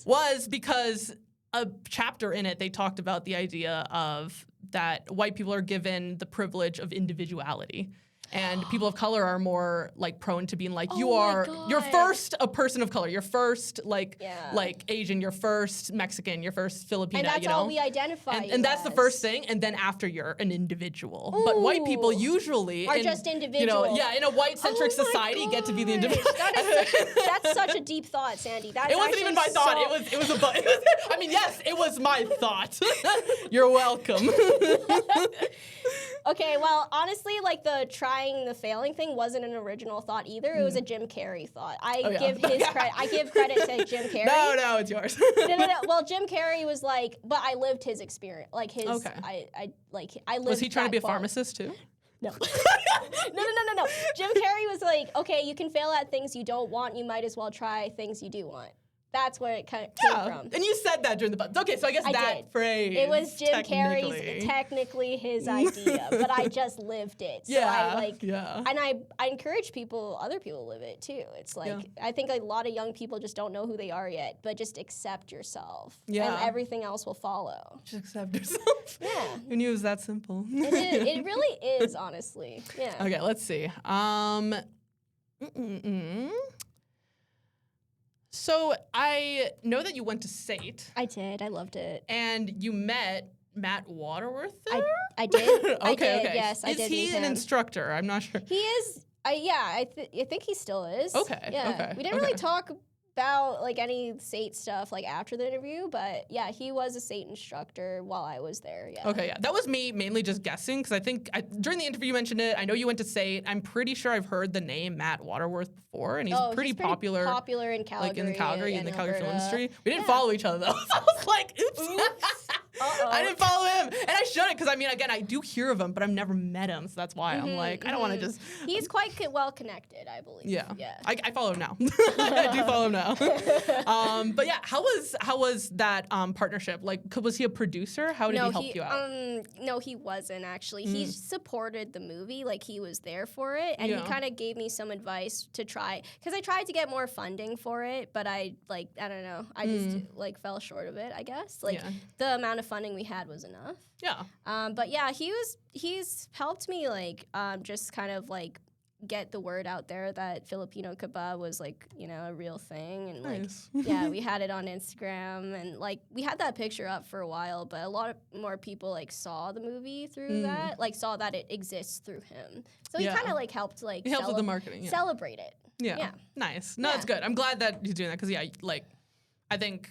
was because a chapter in it, they talked about the idea of that white people are given the privilege of individuality. And people of color are more like prone to being like, you're first a person of color, you're first like Asian, you're first Mexican, you're first Filipina, and that's all we identify and that's the first thing, and then after you're an individual. Ooh. But white people usually are just individuals. In a white-centric society get to be the individual. That's such a deep thought, Sandy. It wasn't even my thought. It was I mean, yes, it was my thought. You're welcome. Okay, well, honestly, like the trying the failing thing wasn't an original thought either. It was a Jim Carrey thought. I give credit to Jim Carrey. No, it's yours. No. Well, Jim Carrey was like, but I lived his experience. Like his, I lived. Was he trying to be a pharmacist too? No. No. Jim Carrey was like, okay, you can fail at things you don't want. You might as well try things you do want. That's where it came from. And you said that during the book. Okay, so I guess phrase. It was Jim Carrey's, technically his idea, but I just lived it. So and I encourage other people to live it too. It's like, I think a lot of young people just don't know who they are yet, but just accept yourself. Yeah. And everything else will follow. Just accept yourself. Yeah. Who knew it was that simple? It is. It really is, honestly. Yeah. Okay, let's see. So I know that you went to SAIT. I did. I loved it. And you met Matt Waterworth there? I did. Okay. Yes, I did. Is he an instructor? I'm not sure. He is. I think he still is. Okay. Yeah. Okay. We didn't really talk about like any SAIT stuff like after the interview, but yeah, he was a SAIT instructor while I was there. Yeah. Okay. Yeah. That was me mainly just guessing because I think during the interview you mentioned it. I know you went to SAIT. I'm pretty sure I've heard the name Matt Waterworth before, and he's pretty popular. Popular in Calgary. Like in Calgary, in the Calgary film industry. We didn't Yeah. follow each other though. So I was like, oops. I didn't follow him, and I shouldn't because I mean, again, I do hear of him, but I've never met him, so that's why I'm like, I don't want to just. He's quite well connected, I believe. Yeah. I follow him now. I do follow him now. But yeah, how was that partnership? Like, was he a producer? How did he help you out? No, he wasn't actually. He supported the movie, like he was there for it, and he kind of gave me some advice to try, because I tried to get more funding for it, but I don't know, I just fell short of it, I guess. The amount of funding we had was enough. Yeah. But yeah, he's helped me just kind of like get the word out there that Filipino kebab was like, a real thing, and nice. We had it on Instagram, and we had that picture up for a while, but a lot more people saw the movie through that, saw that it exists through him. So he kind of helped he helps with the marketing, celebrate it. Yeah. Nice. No, it's good. I'm glad that he's doing that because I think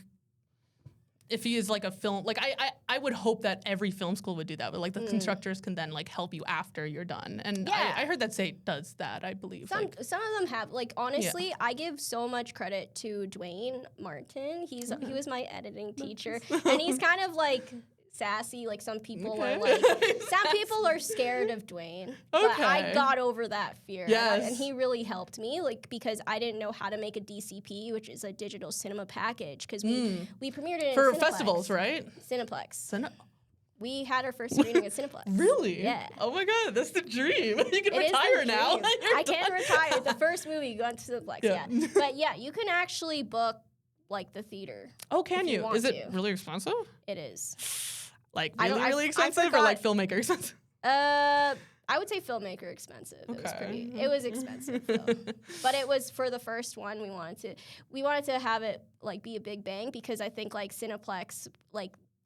if he is a film, I would hope that every film school would do that, but the instructors can then help you after you're done. And I heard that SAIT does that, I believe. Some of them have. Honestly, I give so much credit to Dwayne Martin. He was my editing teacher, and he's kind of sassy. Some people are some people are scared of Dwayne, but I got over that fear. Yes. And he really helped me, because I didn't know how to make a DCP, which is a digital cinema package, because we premiered it for in Cineplex. Festivals, right? Cineplex. We had our first screening at Cineplex. Really? Yeah. Oh my God, that's the dream. You can retire now. I can retire. The first movie going to Cineplex. Yeah. But yeah, you can actually book the theater. Oh, can you? Is it really expensive? It is. Really expensive or filmmaker expensive? I would say filmmaker expensive. Okay. It was expensive though. But it was for the first one. We wanted to have it be a big bang, because I think Cineplex,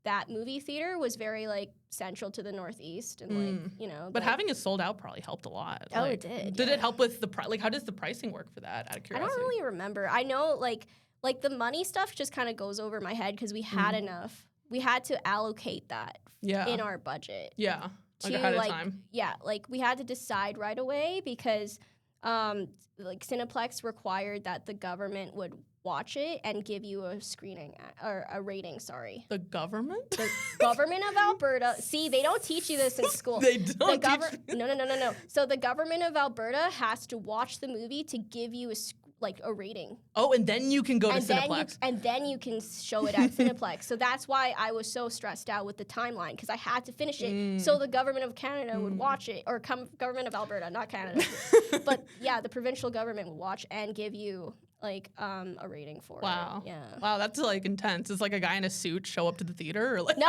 that movie theater was very central to the Northeast, and But having it sold out probably helped a lot. Oh, it did. Did it help with the how does the pricing work for that? Out of curiosity. I don't really remember. I know the money stuff just kind of goes over my head because we had enough. We had to allocate that in our budget. Yeah, ahead of time. Yeah, we had to decide right away, because Cineplex required that the government would watch it and give you a screening or a rating. Sorry. The government? The government of Alberta. See, they don't teach you this in school. They don't teach you. No. So the government of Alberta has to watch the movie to give you like a rating. Oh, and then you can go to And Cineplex. then you can show it at Cineplex. So that's why I was so stressed out with the timeline, because I had to finish it so the government of Canada would watch it, or government of Alberta, not Canada. But yeah, the provincial government would watch and give you like a rating for it. Yeah. Wow, that's like intense. It's like a guy in a suit show up to the theater, or like No.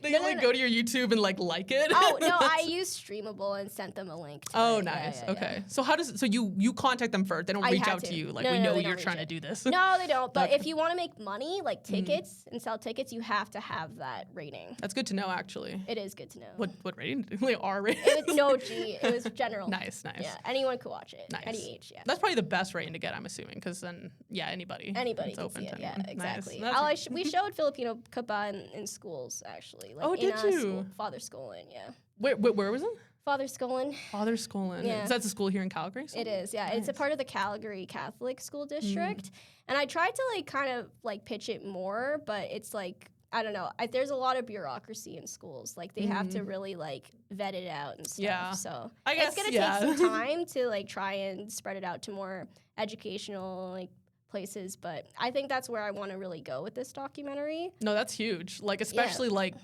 They go to your YouTube and like it. Oh no, I used Streamable and sent them a link to Oh, it. nice. Yeah. Okay. So how does you contact them first? They don't reach out to you like, we know you're trying to do this. No, they don't. But if you want to make money, like tickets and sell tickets, you have to have that rating. That's good to know, actually. It is good to know. What rating? Like R rating? No G. It was general. Nice. Yeah, anyone could watch it. Nice. Any age. Yeah. That's probably the best rating to get, I'm assuming, because then anybody Anybody it's can open see it. to Yeah, anyone. exactly. Nice. We showed Filipino kapa in schools, actually. Like Did you? School, Father Skolin, yeah. Where was it? Father Skolin. Father Skolin. Yeah. Is that the school here in Calgary? It is, yeah. Nice. It's a part of the Calgary Catholic School District. And I tried to like kind of like pitch it more, but it's like, I don't know. There's a lot of bureaucracy in schools. Like they have to really like vet it out and stuff. Yeah. So I guess, it's gonna take some time to like try and spread it out to more educational like places, but I think that's where I want to really go with this documentary. No, that's huge. Like especially like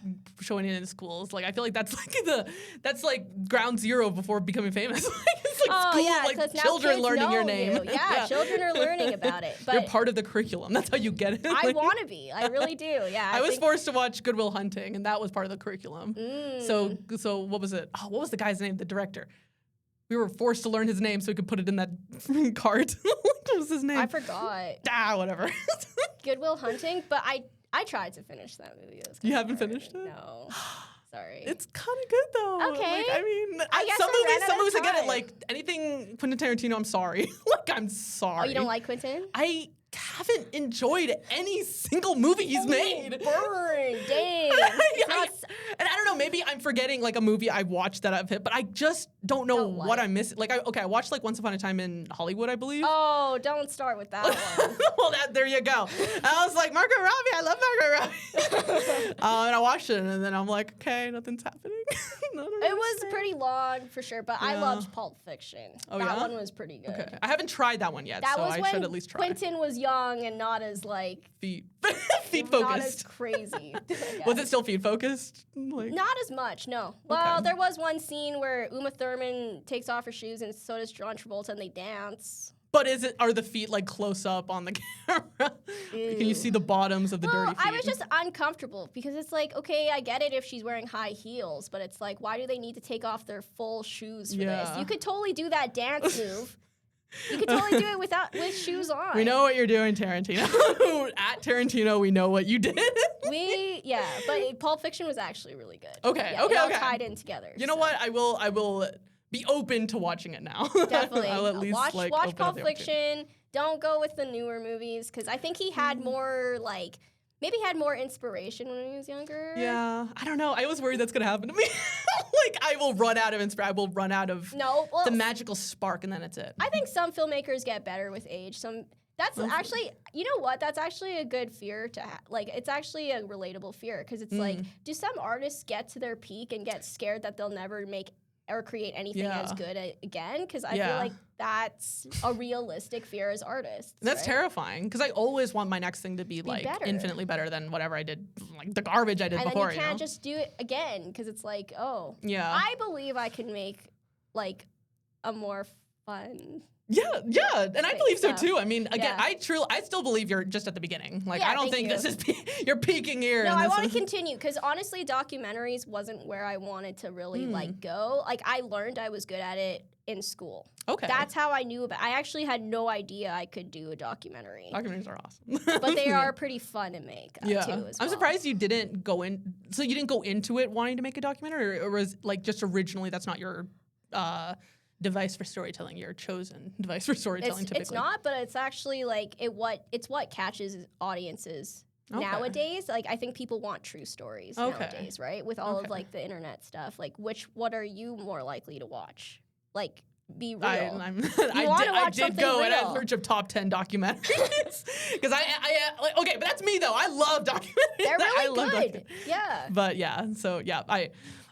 showing it in schools. Like I feel like that's like ground zero before becoming famous. It's like school, like children learning your name. Yeah, children are learning about it. But you're part of the curriculum. That's how you get it. I want to be. I really do. Yeah. I was forced to watch Good Will Hunting, and that was part of the curriculum. So what was it? Oh, what was the guy's name? The director. We were forced to learn his name so we could put it in that card. What was his name? I forgot. Whatever. Good Will Hunting, but I tried to finish that movie. You haven't finished it? No. Sorry. It's kind of good though. Okay. Like, I mean, some movies I get it. Like anything Quentin Tarantino, I'm sorry. Like I'm sorry. Oh, you don't like Quentin? I haven't enjoyed any single movie he's made. Burn, dang. And I don't know, maybe I'm forgetting like a movie I watched that I've hit, but I just don't know what I'm missing. Like, I watched like Once Upon a Time in Hollywood, I believe. Oh, don't start with that one. Well, there you go. I was like, Margot Robbie, I love Margot Robbie. And I watched it, and then I'm like, okay, nothing's happening. It was pretty long for sure, but I loved Pulp Fiction. Oh, that one was pretty good. Okay. I haven't tried that one yet, that so was I when should at least try. Quentin was young and not as like feet not focused. as crazy. Was it still feet focused? Like, not as much, no. Well, there was one scene where Uma Thurman takes off her shoes and so does John Travolta and they dance. But are the feet like close up on the camera? Can you see the bottoms of the dirty feet? I was just uncomfortable because it's like, okay, I get it if she's wearing high heels, but it's like, why do they need to take off their full shoes for this? You could totally do that dance move. You could totally do it with shoes on. We know what you're doing, Tarantino. At Tarantino, we know what you did. But Pulp Fiction was actually really good. Okay, yeah, okay. All tied in together. You know what? I will be open to watching it now. Definitely. I'll at least watch Pulp Fiction. Don't go with the newer movies because I think he had more maybe had more inspiration when he was younger. Yeah, I don't know. I was worried that's gonna happen to me. Like I will run out of inspiration. I will run out of the magical spark, and then it's it. I think some filmmakers get better with age. That's actually, you know what? That's actually a good fear to have. Like, it's actually a relatable fear because it's like, do some artists get to their peak and get scared that they'll never make or create anything as good again? Because I feel like that's a realistic fear as artists. That's terrifying because I always want my next thing to be like infinitely better than whatever I did, like the garbage I did before. And then you can't just do it again because it's like, I believe I can make like a more fun. Yeah, and I believe so too. I mean, again, I still believe you're just at the beginning. Like, I don't think this is you're peaking here. No, I want to continue because honestly, documentaries wasn't where I wanted to really like go. Like, I learned I was good at it in school. Okay, that's how I knew about. I actually had no idea I could do a documentary. Documentaries are awesome, but they are pretty fun to make. Too, as well. I'm surprised you didn't go in. So you didn't go into it wanting to make a documentary, or was like just originally that's not your device for storytelling, your chosen device for storytelling typically? It's not, but it's actually like it's what catches audiences nowadays. Like, I think people want true stories nowadays, right? With all of like the internet stuff. Like, what are you more likely to watch? Like, be real. I did go in search of top 10 documentaries because but that's me though. I love documentaries. They're really good. Yeah. But yeah, so yeah,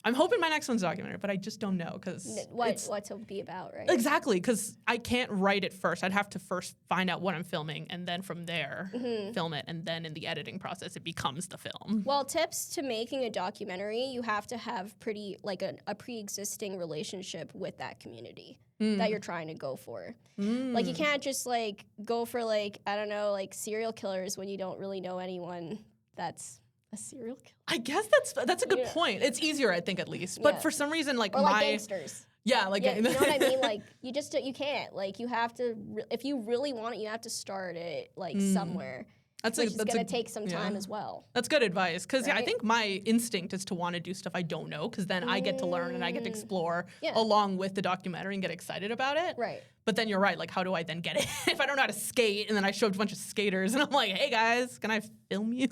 I'm hoping my next one's a documentary, but I just don't know because what to be about, right? Exactly, because I can't write it first. I'd have to first find out what I'm filming, and then from there film it, and then in the editing process, it becomes the film. Well, tips to making a documentary: you have to have a pre-existing relationship with that community that you're trying to go for. Like, you can't just like go for like, I don't know, like serial killers when you don't really know anyone that's a serial killer. I guess that's a good point. It's easier, I think, at least. But for some reason, like, or like gangsters. Yeah, like, you know what I mean? Like, you can't. Like, you have to, if you really want it, you have to start it like somewhere. Which is going to take some time as well. That's good advice. Because I think my instinct is to want to do stuff I don't know, because then I get to learn and I get to explore along with the documentary and get excited about it. Right. But then you're right. Like, how do I then get it? If I don't know how to skate and then I show up a bunch of skaters and I'm like, hey, guys, can I film you?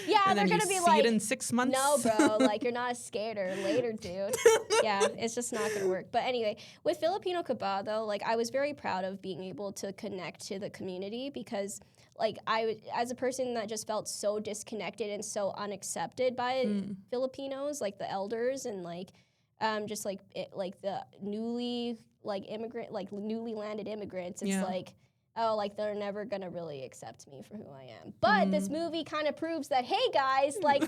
Yeah, and they're then going to be see like, it in 6 months? No, bro. Like, you're not a skater. Later, dude. Yeah, it's just not going to work. But anyway, with Filipino Kaba, though, like, I was very proud of being able to connect to the community because, like, as a person that just felt so disconnected and so unaccepted by Filipinos, like the elders and like just like the newly landed immigrants, it's like, oh, like they're never gonna really accept me for who I am. But this movie kind of proves that, hey guys, like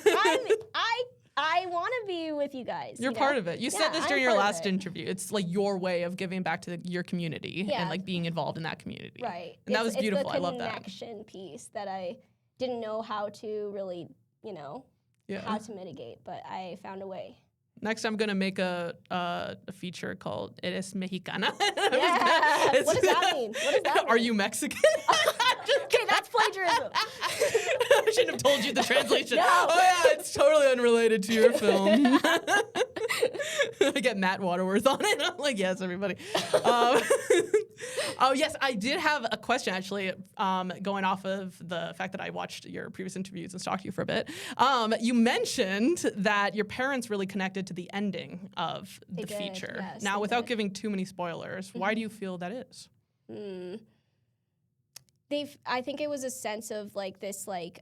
I want to be with you guys. You're part of it. You said this during your last interview. It's like your way of giving back to your community and like being involved in that community. Right. And that was beautiful. I love that. It's the connection piece that I didn't know how to really, how to mitigate, but I found a way. Next, I'm going to make a feature called Eres Mexicana. Yeah. What does that mean? Are you Mexican? Okay, that's plagiarism. I shouldn't have told you the translation. No. Oh, yeah, it's totally unrelated to your film. I get Matt Waterworth on it. I'm like, yes, everybody. Oh, yes, I did have a question, actually, going off of the fact that I watched your previous interviews and stalked you for a bit. You mentioned that your parents really connected to the ending of the feature. Yes, now, without giving too many spoilers, why do you feel that is? I think it was a sense of like this like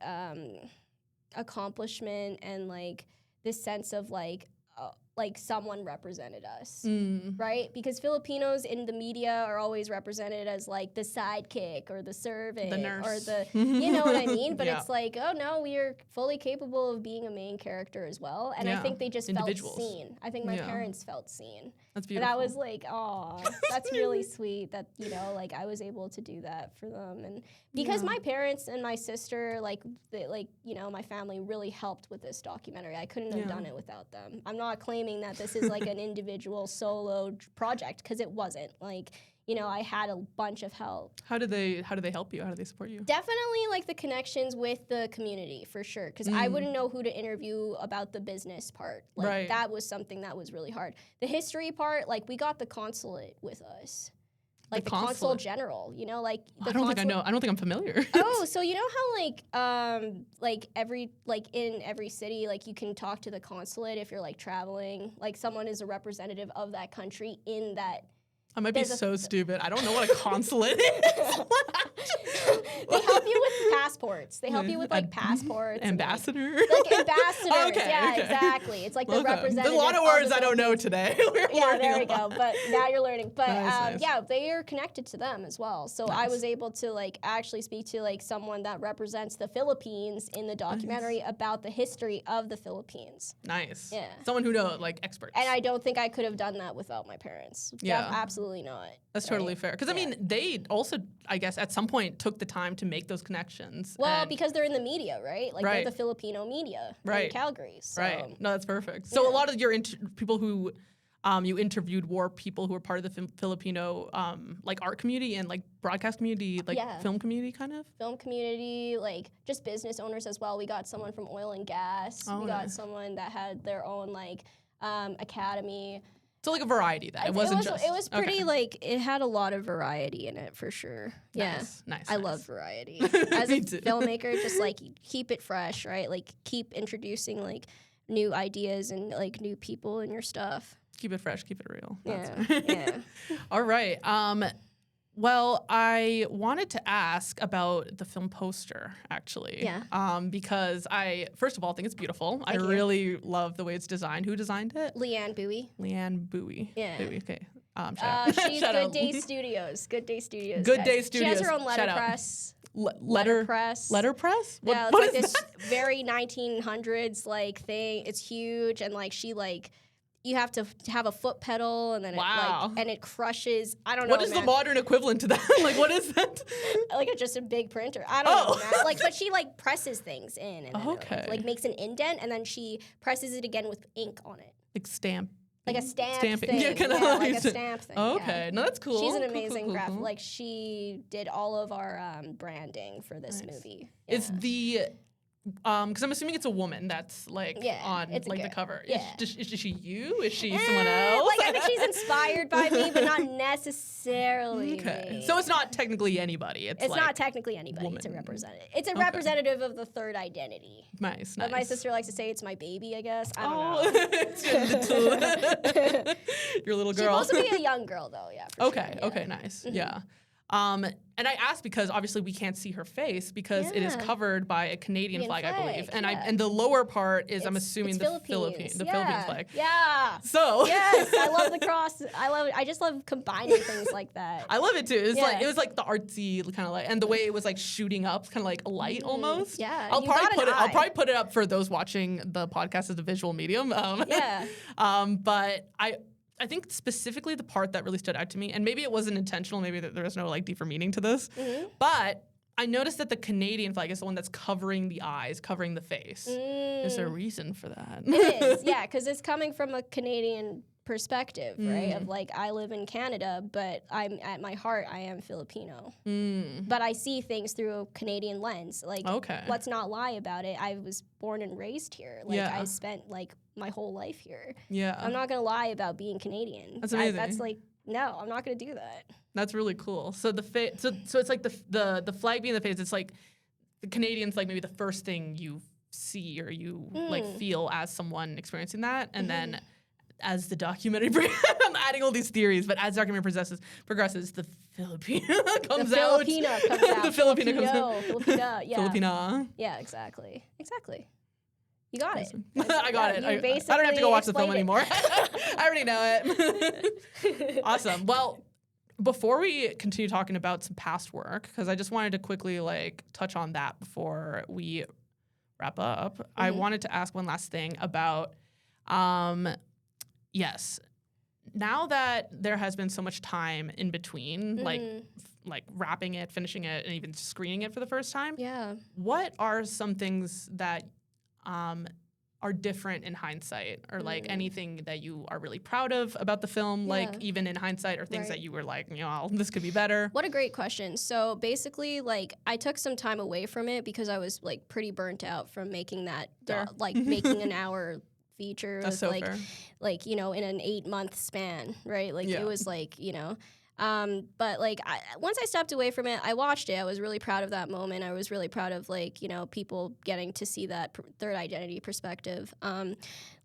accomplishment and like this sense of like someone represented us, right? Because Filipinos in the media are always represented as like the sidekick or the servant, the nurse, or the, you know what I mean? But it's like, oh no, we are fully capable of being a main character as well. And I think they just felt seen. I think my parents felt seen. That's beautiful. And I was like, oh, that's really sweet that, like I was able to do that for them. And because my parents and my sister, my family really helped with this documentary. I couldn't have done it without them. I'm not claiming that this is like an individual solo project, because it wasn't. Like, I had a bunch of help. How do they help you? How do they support you? Definitely like the connections with the community, for sure, because I wouldn't know who to interview about the business part. Like that was something that was really hard. The history part, like we got the consulate with us. Like the consul general, like the I don't think I know. I don't think I'm familiar. Oh, so you know how in every city, like you can talk to the consulate if you're like traveling, like someone is a representative of that country in that. I might be so stupid. I don't know what a consulate is. They help you with passports. They help you with like passports. Ambassador? Like ambassadors. Okay, yeah, exactly. It's like the representative. There's a lot of words I don't know today. Yeah, there we go. But now you're learning. But nice. yeah, they are connected to them as well. So I was able to like actually speak to like someone that represents the Philippines in the documentary about the history of the Philippines. Nice. Yeah. Someone who knows, like experts. And I don't think I could have done that without my parents. Yeah. Absolutely not. That's totally fair. Because, I mean, they also, I guess, at some point took the time to make those connections. Well, because they're in the media, right? Like, they're the Filipino media in Calgary. So. Right. No, that's perfect. So a lot of your people who you interviewed were people who were part of the Filipino, like, art community and, like, broadcast community, like, film community, kind of? Film community, like, just business owners as well. We got someone from oil and gas. We got someone that had their own, like, academy. So like a variety then. It wasn't just. It was pretty like, it had a lot of variety in it for sure. Nice. I love variety. As a filmmaker, just like keep it fresh, right? Like keep introducing like new ideas and like new people in your stuff. Keep it fresh, keep it real. Yeah. All right. Well, I wanted to ask about the film poster, actually. Yeah. Because I, first of all, think it's beautiful. Thank you. Really love the way it's designed. Who designed it? Leanne Bowie. Leanne Bowie. Yeah. Bowie, okay. She's shout Good out. Day Studios. Good Day Studios. Good guys. Day Studios. She has her own Shout out. letterpress. Letterpress? Letterpress? Yeah, What it's like is this very 1900s like thing. It's huge, and like you have to have a foot pedal, and then Wow. it crushes. I don't know. What is the modern equivalent to that? Like, what is that? Like just a big printer. I don't know, man. Like, but she like presses things in, and then Okay. like makes an indent, and then she presses it again with ink on it. Like stamp. Like a stamp Stamping. thing. Yeah, kinda yeah, like like a sta- stamp thing. Oh, yeah. okay. No, that's cool. She's an Cool, amazing cool, graphic. cool. Like she did all of our branding for this Nice. movie. Is Yeah. the because I'm assuming it's a woman that's like Yeah, on it's a like the girl. cover. Yeah. Is she you? Is she someone else? Like I think she's inspired by me, but not necessarily Okay. me. So it's not technically anybody. It's like, not technically anybody. It's a woman. representative. It's a Okay. representative of the third identity. nice. But my sister likes to say it's my baby, I guess. I don't Oh, know. it's your little, your little She's girl. supposed to be a young girl, though, yeah. For Okay. sure, yeah. Okay. Nice. Mhm. Yeah. And I asked because obviously we can't see her face because it is Yeah. covered by a Canadian flag, I believe, and yeah. and the lower part is I'm assuming it's the Philippines. the yeah. Philippines flag. Yeah. So Yes, I love the cross. I just love combining things like that. I love it too. It's like Yeah. it was like the artsy kind of like, and the way it was like shooting up, kind of like a light almost. Yeah, I'll you probably got an put it. I'll eye. probably put it up for those watching the podcast as a visual medium. Yeah. But I think specifically the part that really stood out to me, and maybe it wasn't intentional, maybe there was no like deeper meaning to this, but I noticed that the Canadian flag is the one that's covering the eyes, covering the face. Is there a reason for that? It is, yeah, because it's coming from a Canadian perspective, right? Of like, I live in Canada, but I'm at my heart, I am Filipino. But I see things through a Canadian lens. Like, Okay. let's not lie about it. I was born and raised here. Like, Yeah. I spent like my whole life here. Yeah. I'm not gonna lie about being Canadian. That's amazing. That's like, no, I'm not gonna do that. That's really cool. So so it's like the flag being the face. It's like the Canadians like maybe the first thing you see or you like feel as someone experiencing that, and then as the documentary, I'm adding all these theories, but as the documentary progresses, the Filipina comes out. The Filipina comes out. The Filipina comes out. Filipina, yeah. Filipina. Yeah, exactly. You got it. I got Yeah, it. you I don't have to go watch the film basically anymore. I already know it. Awesome. Well, before we continue talking about some past work, because I just wanted to quickly like touch on that before we wrap up, I wanted to ask one last thing about, yes, now that there has been so much time in between, like wrapping it, finishing it, and even screening it for the first time, Yeah. what are some things that are different in hindsight, or like anything that you are really proud of about the film, like Yeah. even in hindsight, or things Right. that you were like, you know, this could be better? What a great question. So basically, like, I took some time away from it because I was like pretty burnt out from making that, like making an hour feature. That's with, so like, fair. like, you know, in an 8-month span, right? Like Yeah. it was like, you know, but like once I stepped away from it, I watched it. I was really proud of that moment. I was really proud of like, you know, people getting to see that third identity perspective.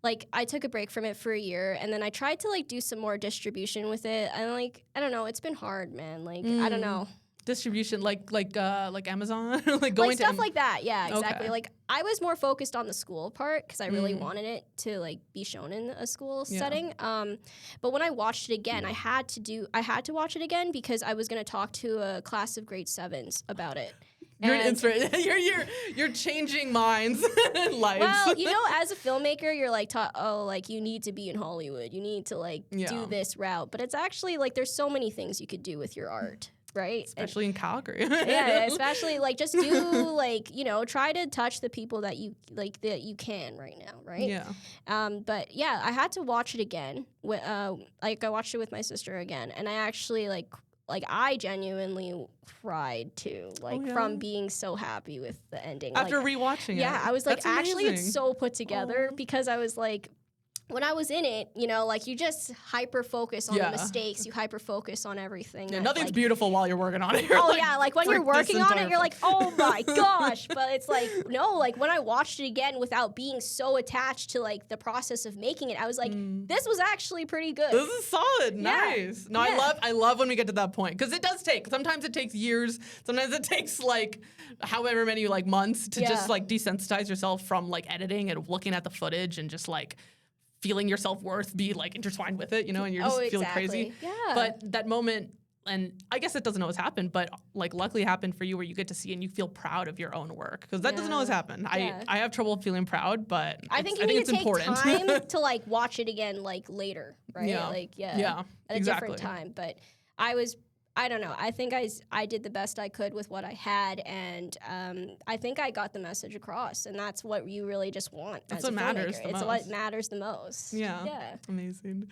Like I took a break from it for a year, and then I tried to like do some more distribution with it. And like, I don't know, it's been hard, man. Like, I don't know. Distribution, like Amazon, like going Like to stuff like that, yeah, exactly. Okay. Like I was more focused on the school part because I really wanted it to like be shown in a school setting. But when I watched it again, I had to watch it again because I was going to talk to a class of grade 7s about it. You're an And- inspiration. You're changing minds and lives. Well, you know, as a filmmaker, you're like taught, oh, like you need to be in Hollywood. You need to like Yeah. do this route. But it's actually like there's so many things you could do with your art, right? especially in Calgary. Yeah, especially like just do like, you know, try to touch the people that you like that you can right now, right? Yeah. But yeah, I had to watch it again. Like I watched it with my sister again, and I actually like I genuinely cried too, like yeah. from being so happy with the ending. After like, rewatching it. yeah, I was like, That's actually, it's amazing. so put together because I was like, when I was in it, you know, like you just hyper focus on Yeah. the mistakes, you hyper focus on everything. Yeah, that, nothing's like, beautiful while you're working on it. You're oh like, yeah, like when you're "Frick this working on it, entire you're like, film." oh my gosh. But it's like, no, like when I watched it again without being so attached to like the process of making it, I was like, this was actually pretty good. This is solid. Yeah. Nice. No, Yeah. I love when we get to that point because it does take. Sometimes it takes years. Sometimes it takes like however many like months to Yeah. just like desensitize yourself from like editing and looking at the footage and just like feeling your self-worth be like intertwined with it, you know, and you're just feeling crazy. Yeah. But that moment, and I guess it doesn't always happen, but like luckily it happened for you where you get to see and you feel proud of your own work because that doesn't always happen. Yeah. I have trouble feeling proud, but I think you need it's to take important. time to like watch it again like later, right? Yeah. Like Yeah, at a exactly. different time. But I don't know. I think I did the best I could with what I had, and I think I got the message across, and that's what you really just want. That's as what a matters filmmaker. the It's most. what matters the most. Yeah. Yeah. Amazing.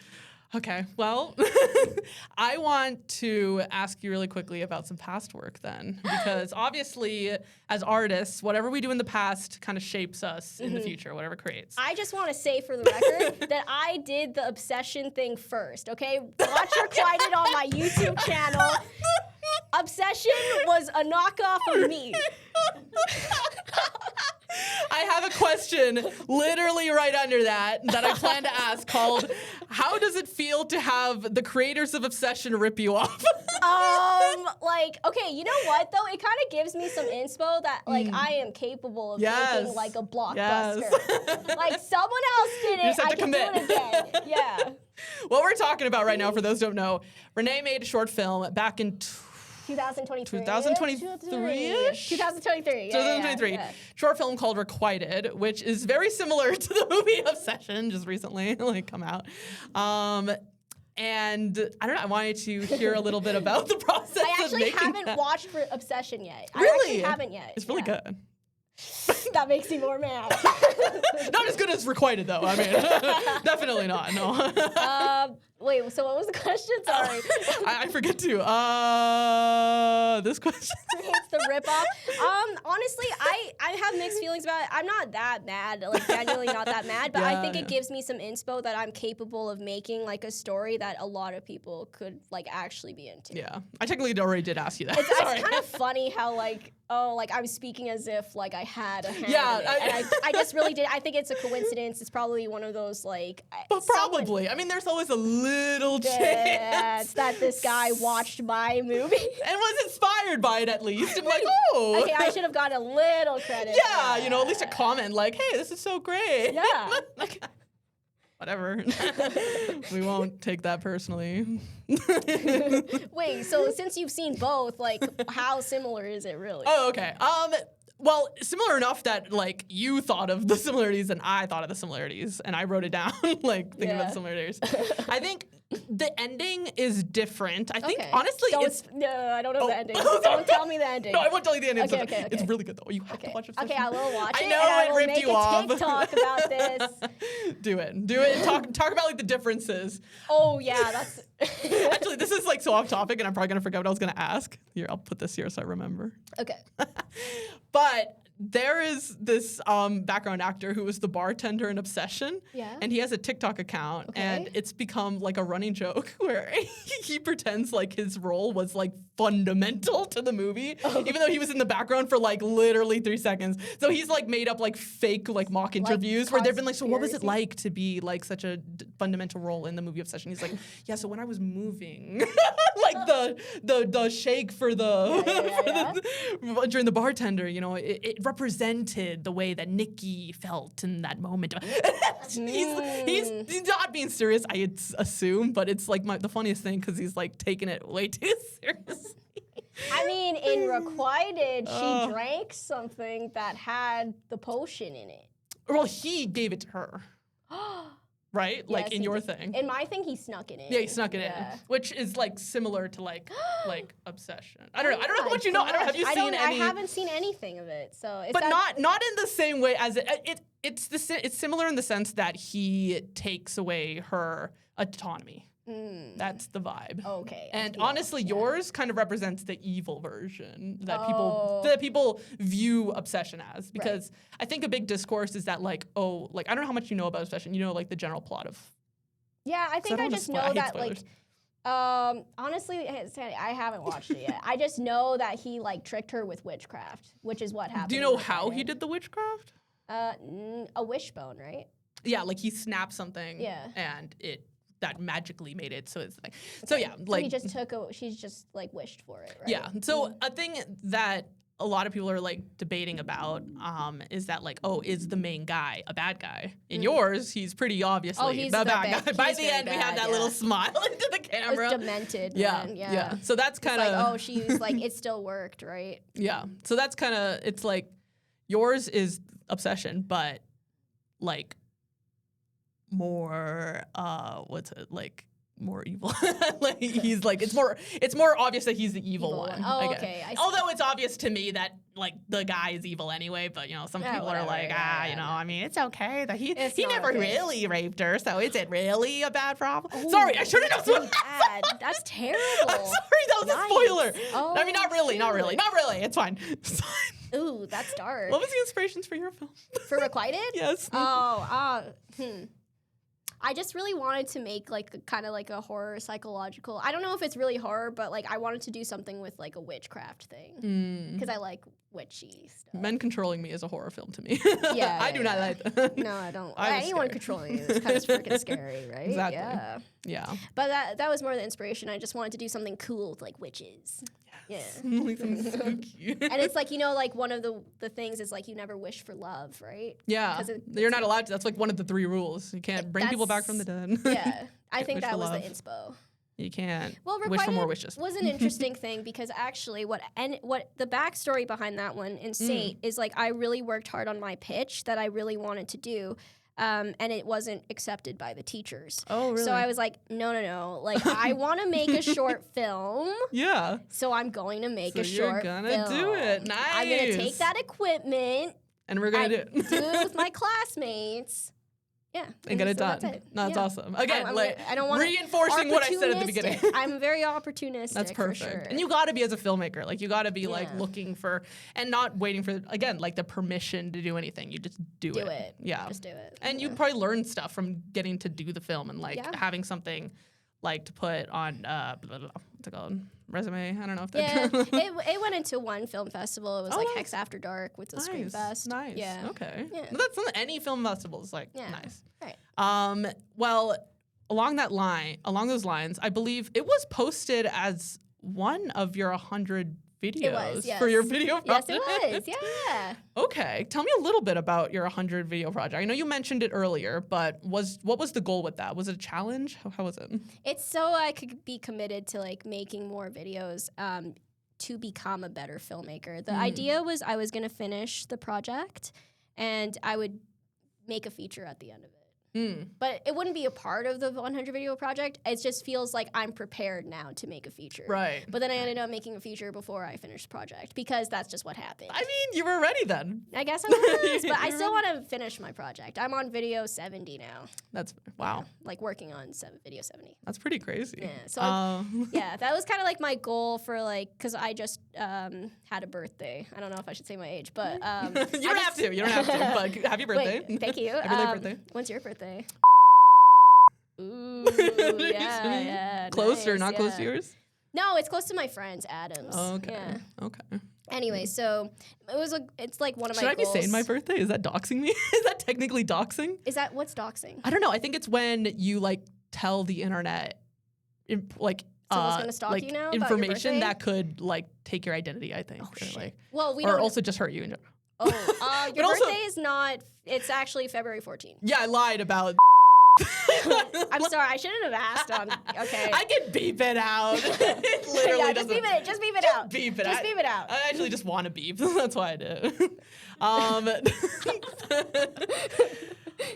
Okay, well, I want to ask you really quickly about some past work then, because obviously, as artists, whatever we do in the past kind of shapes us in the future, whatever creates. I just want to say for the record that I did the obsession thing first, okay? Watch Requited on my YouTube channel. Obsession was a knockoff of me. I have a question literally right under that I plan to ask called, how does it feel to have the creators of Obsession rip you off? Like, okay, you know what though? It kind of gives me some inspo that like I am capable of making like a blockbuster. Like someone else did it, just have I to can commit. do it again. Yeah. What we're talking about right now, for those who don't know, Renee made a short film back in 2023. 2023-ish? 2023. 2023. Yeah. Short film called Requited, which is very similar to the movie Obsession, just recently like come out. And I don't know, I wanted to hear a little bit about the process I of actually making haven't that. watched Obsession yet. Really? I actually haven't yet. It's really good. That makes me more mad. Not as good as Requited though. I mean, definitely not. No. Wait, so what was the question? Sorry. I forget to. This question. It's the ripoff. Honestly, I have mixed feelings about it. I'm not that mad, like genuinely not that mad, but I think it gives me some inspo that I'm capable of making like a story that a lot of people could like actually be into. Yeah, I technically already did ask you that. It's Sorry. kind of funny how like, oh, like I'm speaking as if like I had a hand Yeah, in it. And I just really did. I think it's a coincidence. It's probably one of those like. But probably. I mean, there's always a little chance that this guy watched my movie and was inspired by it at least. I'm like, oh. Okay, I should have got a little credit. Yeah, you know, at least a comment like, hey, this is so great. Yeah. Whatever. We won't take that personally. Wait, so since you've seen both, like, how similar is it really? Oh, okay. Well, similar enough that like you thought of the similarities and I thought of the similarities and I wrote it down, like thinking about the similarities. I think the ending is different. I think honestly, no, I don't know the ending. Don't tell me the ending. No, I won't tell you the ending. Okay. It's really good though. You have to watch it. Okay, I will watch it. I know and I it will ripped make you a off. TikTok about this. Do it. And talk about like the differences. Oh yeah, that's. Actually, this is like so off topic, and I'm probably gonna forget what I was gonna ask. Here, I'll put this here so I remember. Okay. But there is this background actor who was the bartender in Obsession. Yeah. And he has a TikTok account, and it's become like a running joke where he pretends like his role was like fundamental to the movie, even though he was in the background for like literally 3 seconds. So he's like made up like fake like mock interviews where they've been like, so what was it like to be like such a fundamental role in the movie Obsession? He's like, yeah, so when I was moving, like the shake for during the bartender, you know, it represented the way that Nikki felt in that moment. He's not being serious, I assume, but it's like the funniest thing because he's like taking it way too seriously. I mean, in Requited, she drank something that had the potion in it. Well, he gave it to her. Right? Yes, like in your thing. In my thing, he snuck it in. Yeah, he snuck it in, which is like similar to like Obsession. I don't know how much you know. I don't know. Have you seen any? I haven't seen anything of it, so. But not in the same way as it's similar in the sense that he takes away her autonomy. That's the vibe. Okay. And yeah, honestly, yeah. yours kind of represents the evil version that Oh. people view obsession as. Because I think a big discourse is that like, oh, like I don't know how much you know about obsession. You know, like the general plot of. Yeah, I think I just know that spoilers. like. Honestly, I haven't watched it yet. I just know that he like tricked her with witchcraft, which is what happened. Do you know how he did the witchcraft? A wishbone, right? Yeah, like he snapped something. Yeah. And that magically made it so it's the thing. So yeah, like he just she's just like wished for it, right? Yeah. So a thing that a lot of people are like debating about is that like, oh, is the main guy a bad guy? In yours, he's pretty obviously he's the the bad guy. By he's the very end, we have bad, that little smile into the camera. It's demented. Yeah, man, yeah. So that's kind of like, oh, she used like it still worked, right? Yeah. So that's kind of it's like yours is obsession, but like more what's it like? More evil. Like he's like it's more obvious that he's the evil one. Oh, I guess. okay. I see. Although it's obvious to me that like the guy is evil anyway, but you know some people are like you know I mean it's okay that he never really raped her, so is it really a bad problem? Oh, sorry, I shouldn't have. Bad. That's terrible. I'm sorry, that was a spoiler. Oh, I mean not really. It's fine. It's fine. Ooh, that's dark. What was the inspirations for your film? For Requited? Yes. I just really wanted to make like kind of like a horror psychological. I don't know if it's really horror, but like I wanted to do something with like a witchcraft thing because I like witchy stuff. Men controlling me is a horror film to me. Yeah, I do not like that. No, I don't. I was Anyone scared. controlling you is kind of freaking scary, right? Exactly. Yeah. Yeah. But that was more the inspiration. I just wanted to do something cool with like witches. Yeah. Like something spooky. And it's like, you know, like one of the things is like you never wish for love, right? Yeah. You're not allowed to. That's like one of the 3 rules. You can't bring people back from the dead. Yeah. I think wish that for was love. the inspo. You can't Well, wish for more Requited wishes. was an interesting thing because actually what the backstory behind that one in Saint is like I really worked hard on my pitch that I really wanted to do. And it wasn't accepted by the teachers. Oh, really? So I was like, no. Like, I want to make a short film. Yeah. So I'm going to make a you're short gonna film. do it. Nice. I'm going to take that equipment. And we're going to do it with my classmates. Yeah. And get it so done. That's it. That's Yeah. awesome. Again, I don't want reinforcing what I said at the beginning. I'm very opportunistic. That's perfect. For sure. And you got to be as a filmmaker. Like you got to be like Yeah. looking for and not waiting for again like the permission to do anything. You just do it. Yeah. Just do it. And you probably learn stuff from getting to do the film and like Yeah. having something like to put on what's it called? Resume. I don't know if Yeah, that it went into one film festival. It was like nice. Hex After Dark with the Screen Fest. Nice. Yeah. Okay. Yeah. Well, that's not any film festival is like Yeah. nice. Right. Well, along those lines, I believe it was posted as one of your 100 videos It was, yes. for your video Yes, project. it was. Yeah. Okay. Tell me a little bit about your 100 video project. I know you mentioned it earlier, but what was the goal with that? Was it a challenge? How was it? It's so I could be committed to like making more videos to become a better filmmaker. The idea was I was going to finish the project and I would make a feature at the end of it. But it wouldn't be a part of the 100 video project. It just feels like I'm prepared now to make a feature. Right. But then I ended up making a feature before I finished the project because that's just what happened. I mean, you were ready then. I guess I was, but I still want to finish my project. I'm on video 70 now. That's wow. Like working on video 70. That's pretty crazy. Yeah. So yeah, that was kind of like my goal for like, because I just had a birthday. I don't know if I should say my age, but You don't have to. But happy birthday. Wait, thank you. Happy late birthday. When's your birthday? Ooh, Excuse me. yeah. Close or nice, not close to yeah. yours? No, it's close to my friend's, Adam's. Oh, okay. Yeah. Okay. Anyway, so it's like one of my Should I goals. be saying my birthday? Is that doxing me? Is that technically doxing? What's doxing? I don't know. I think it's when you like tell the internet, like Someone's gonna stalk you now about your information birthday? that could like take your identity. I think. Oh, or, shit. like, Well, we or don't. also just hurt you. Your But also- birthday is not. It's actually February 14th. Yeah, I lied about. I'm sorry. I shouldn't have asked on. Okay. I can beep it out. It literally yeah, doesn't. just beep it. Just beep it out. Beep it. Just beep it out. I actually just want to beep. That's why I did.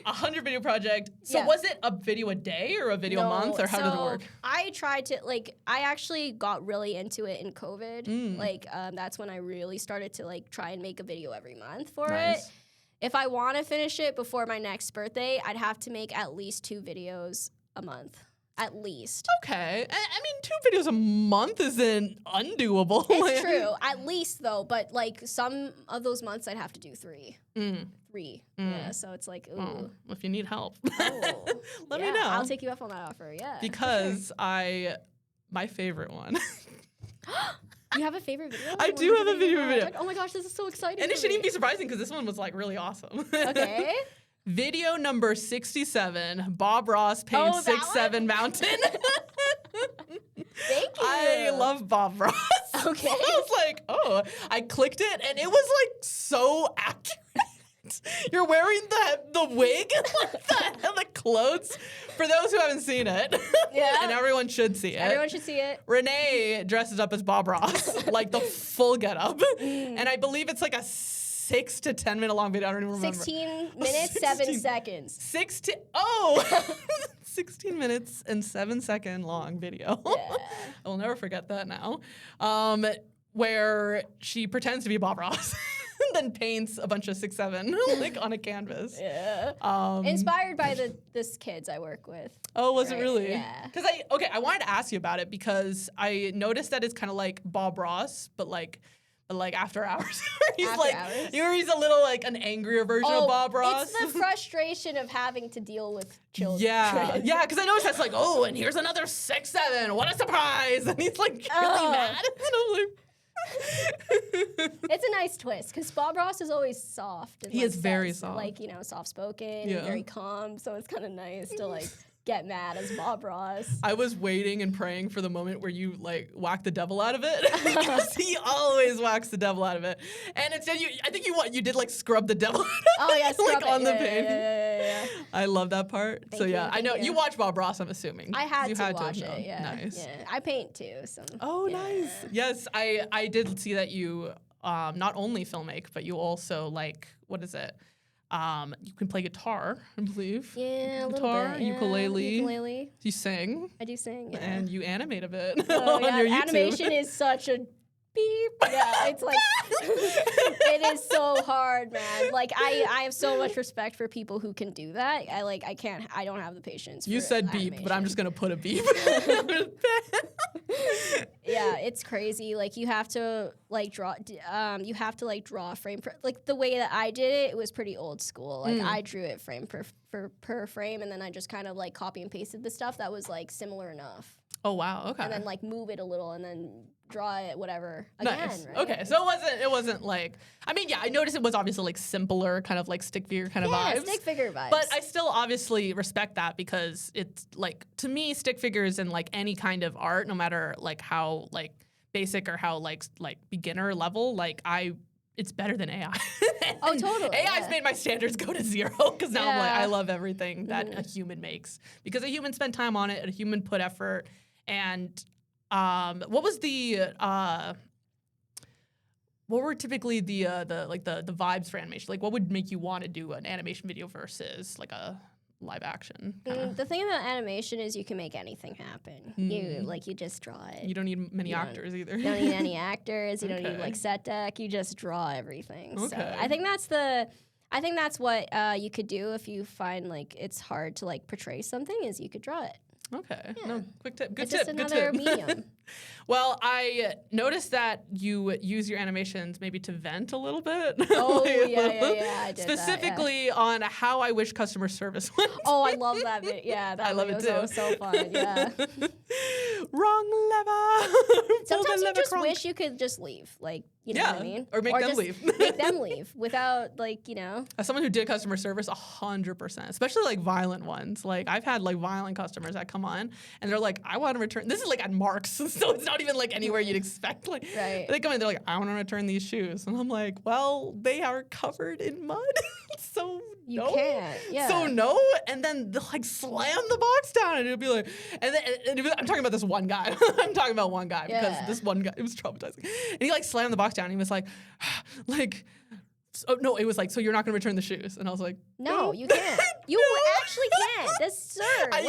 100 video project. So Yeah. was it a video a day or a video a month or how did it so work? I tried to I actually got really into it in COVID. That's when I really started to try and make a video every month for Nice. it. If I want to finish it before my next birthday, I'd have to make at least 2 videos a month. at least. Okay. I mean, 2 videos a month isn't undoable. It's true. At least, though. But, like, some of those months I'd have to do 3. 3. Yeah, so it's like, ooh. Well, if you need help, Oh, let me know. I'll take you up on that offer, yeah. Because my favorite one. You have a favorite video? I do have a video. Oh my gosh, this is so exciting. And it shouldn't even be surprising because this one was like really awesome. Okay. Video number 67, Bob Ross paints 6'7" mountain. Thank you. I love Bob Ross. Okay. I was like, oh, I clicked it and it was like so accurate. You're wearing the wig, the clothes. For those who haven't seen it, and everyone should see it. Everyone should see it. Renee dresses up as Bob Ross, like the full getup, and I believe it's like a 6 to 10 minute long video. I don't even remember. 16 minutes, 7 seconds. 16 minutes and 7-second long video. Yeah. I will never forget that now. Where she pretends to be Bob Ross. Then paints a bunch of 6'7" like on a canvas. Yeah. Inspired by this kids I work with. Oh, was it really? Yeah. Because I wanted to ask you about it because I noticed that it's kind of like Bob Ross, but like after hours. He's he's a little like an angrier version of Bob Ross. It's the frustration of having to deal with children. Yeah, because I noticed that's like, oh, and here's another 6'7", what a surprise, and he's like really mad. And I'm like. It's a nice twist because Bob Ross is always soft. And he is very soft. Like, soft spoken, and very calm. So it's kind of nice to like get mad as Bob Ross. I was waiting and praying for the moment where you like whack the devil out of it because he always whacks the devil out of it. And instead, I think you did like scrub the devil out of oh yeah, scrub like it. on the paint. Yeah. I love that part. Thank you, I know you watch Bob Ross. I'm assuming I had to watch it. Yeah, nice. Yeah. I paint too. So. Oh, nice. Yes, I did see that you not only filmmake, but you also like what is it? You can play guitar, I believe. Yeah, guitar, a little bit. Ukulele. You sing. I do sing, yeah. And you animate a bit Oh, on your YouTube. Animation is such a beep. Yeah, it's like, it is so hard, man. Like, I have so much respect for people who can do that. I don't have the patience You for said animation. beep, but I'm just going to put a beep. Yeah, it's crazy. Like, you have to, like, draw frame per, like, the way that I did it, it was pretty old school. Like, I drew it frame per frame, and then I just kind of, like, copy and pasted the stuff that was, like, similar enough. Oh, wow, okay. And then, like, move it a little, and then draw it, whatever, again, nice. right? Okay, so it wasn't like, I mean, yeah, I noticed it was obviously, like, simpler, kind of, like, stick figure kind of vibes. Yeah, stick figure vibes. But I still obviously respect that because it's, like, to me, stick figures in, like, any kind of art, no matter, like, how, like, basic or how, like beginner level, like, it's better than AI. Oh, totally. AI's made my standards go to 0 because now I'm like, I love everything that a human makes because a human spent time on it, a human put effort, and what was what were typically the vibes for animation? Like, what would make you want to do an animation video versus like a live action? The thing about animation is you can make anything happen. You just draw it. You don't need many actors either. You don't need any actors. You don't need like set deck. You just draw everything. Okay. So I think that's what you could do if you find like it's hard to like portray something is you could draw it. Okay. Yeah. No, quick tip. Good it's tip. Just another medium. Well, I noticed that you use your animations maybe to vent a little bit. Oh, yeah, I did specifically on how I wish customer service went. Oh, I love that bit. Yeah, that I love it too. Was so fun, yeah. Wrong lever. Sometimes you just wish you could just leave, like, you know what I mean? Or make them leave. Make them leave without, like, you know. As someone who did customer service, 100%, especially like violent ones. Like I've had like violent customers that come on and they're like, I want to return. This is like at Mark's, so it's not even like anywhere you'd expect. Like they come in, they're like, I want to return these shoes, and I'm like, well, they are covered in mud, so you no. Can't. Yeah. So no, and then they'll like slam the box down, and it'll be like, I'm talking about this one guy. I'm talking about one guy because this one guy, it was traumatizing, and he like slammed the box down. And he was like, oh no, it was like, so you're not gonna return the shoes, and I was like, no, you can't. You actually can't. That's absurd. I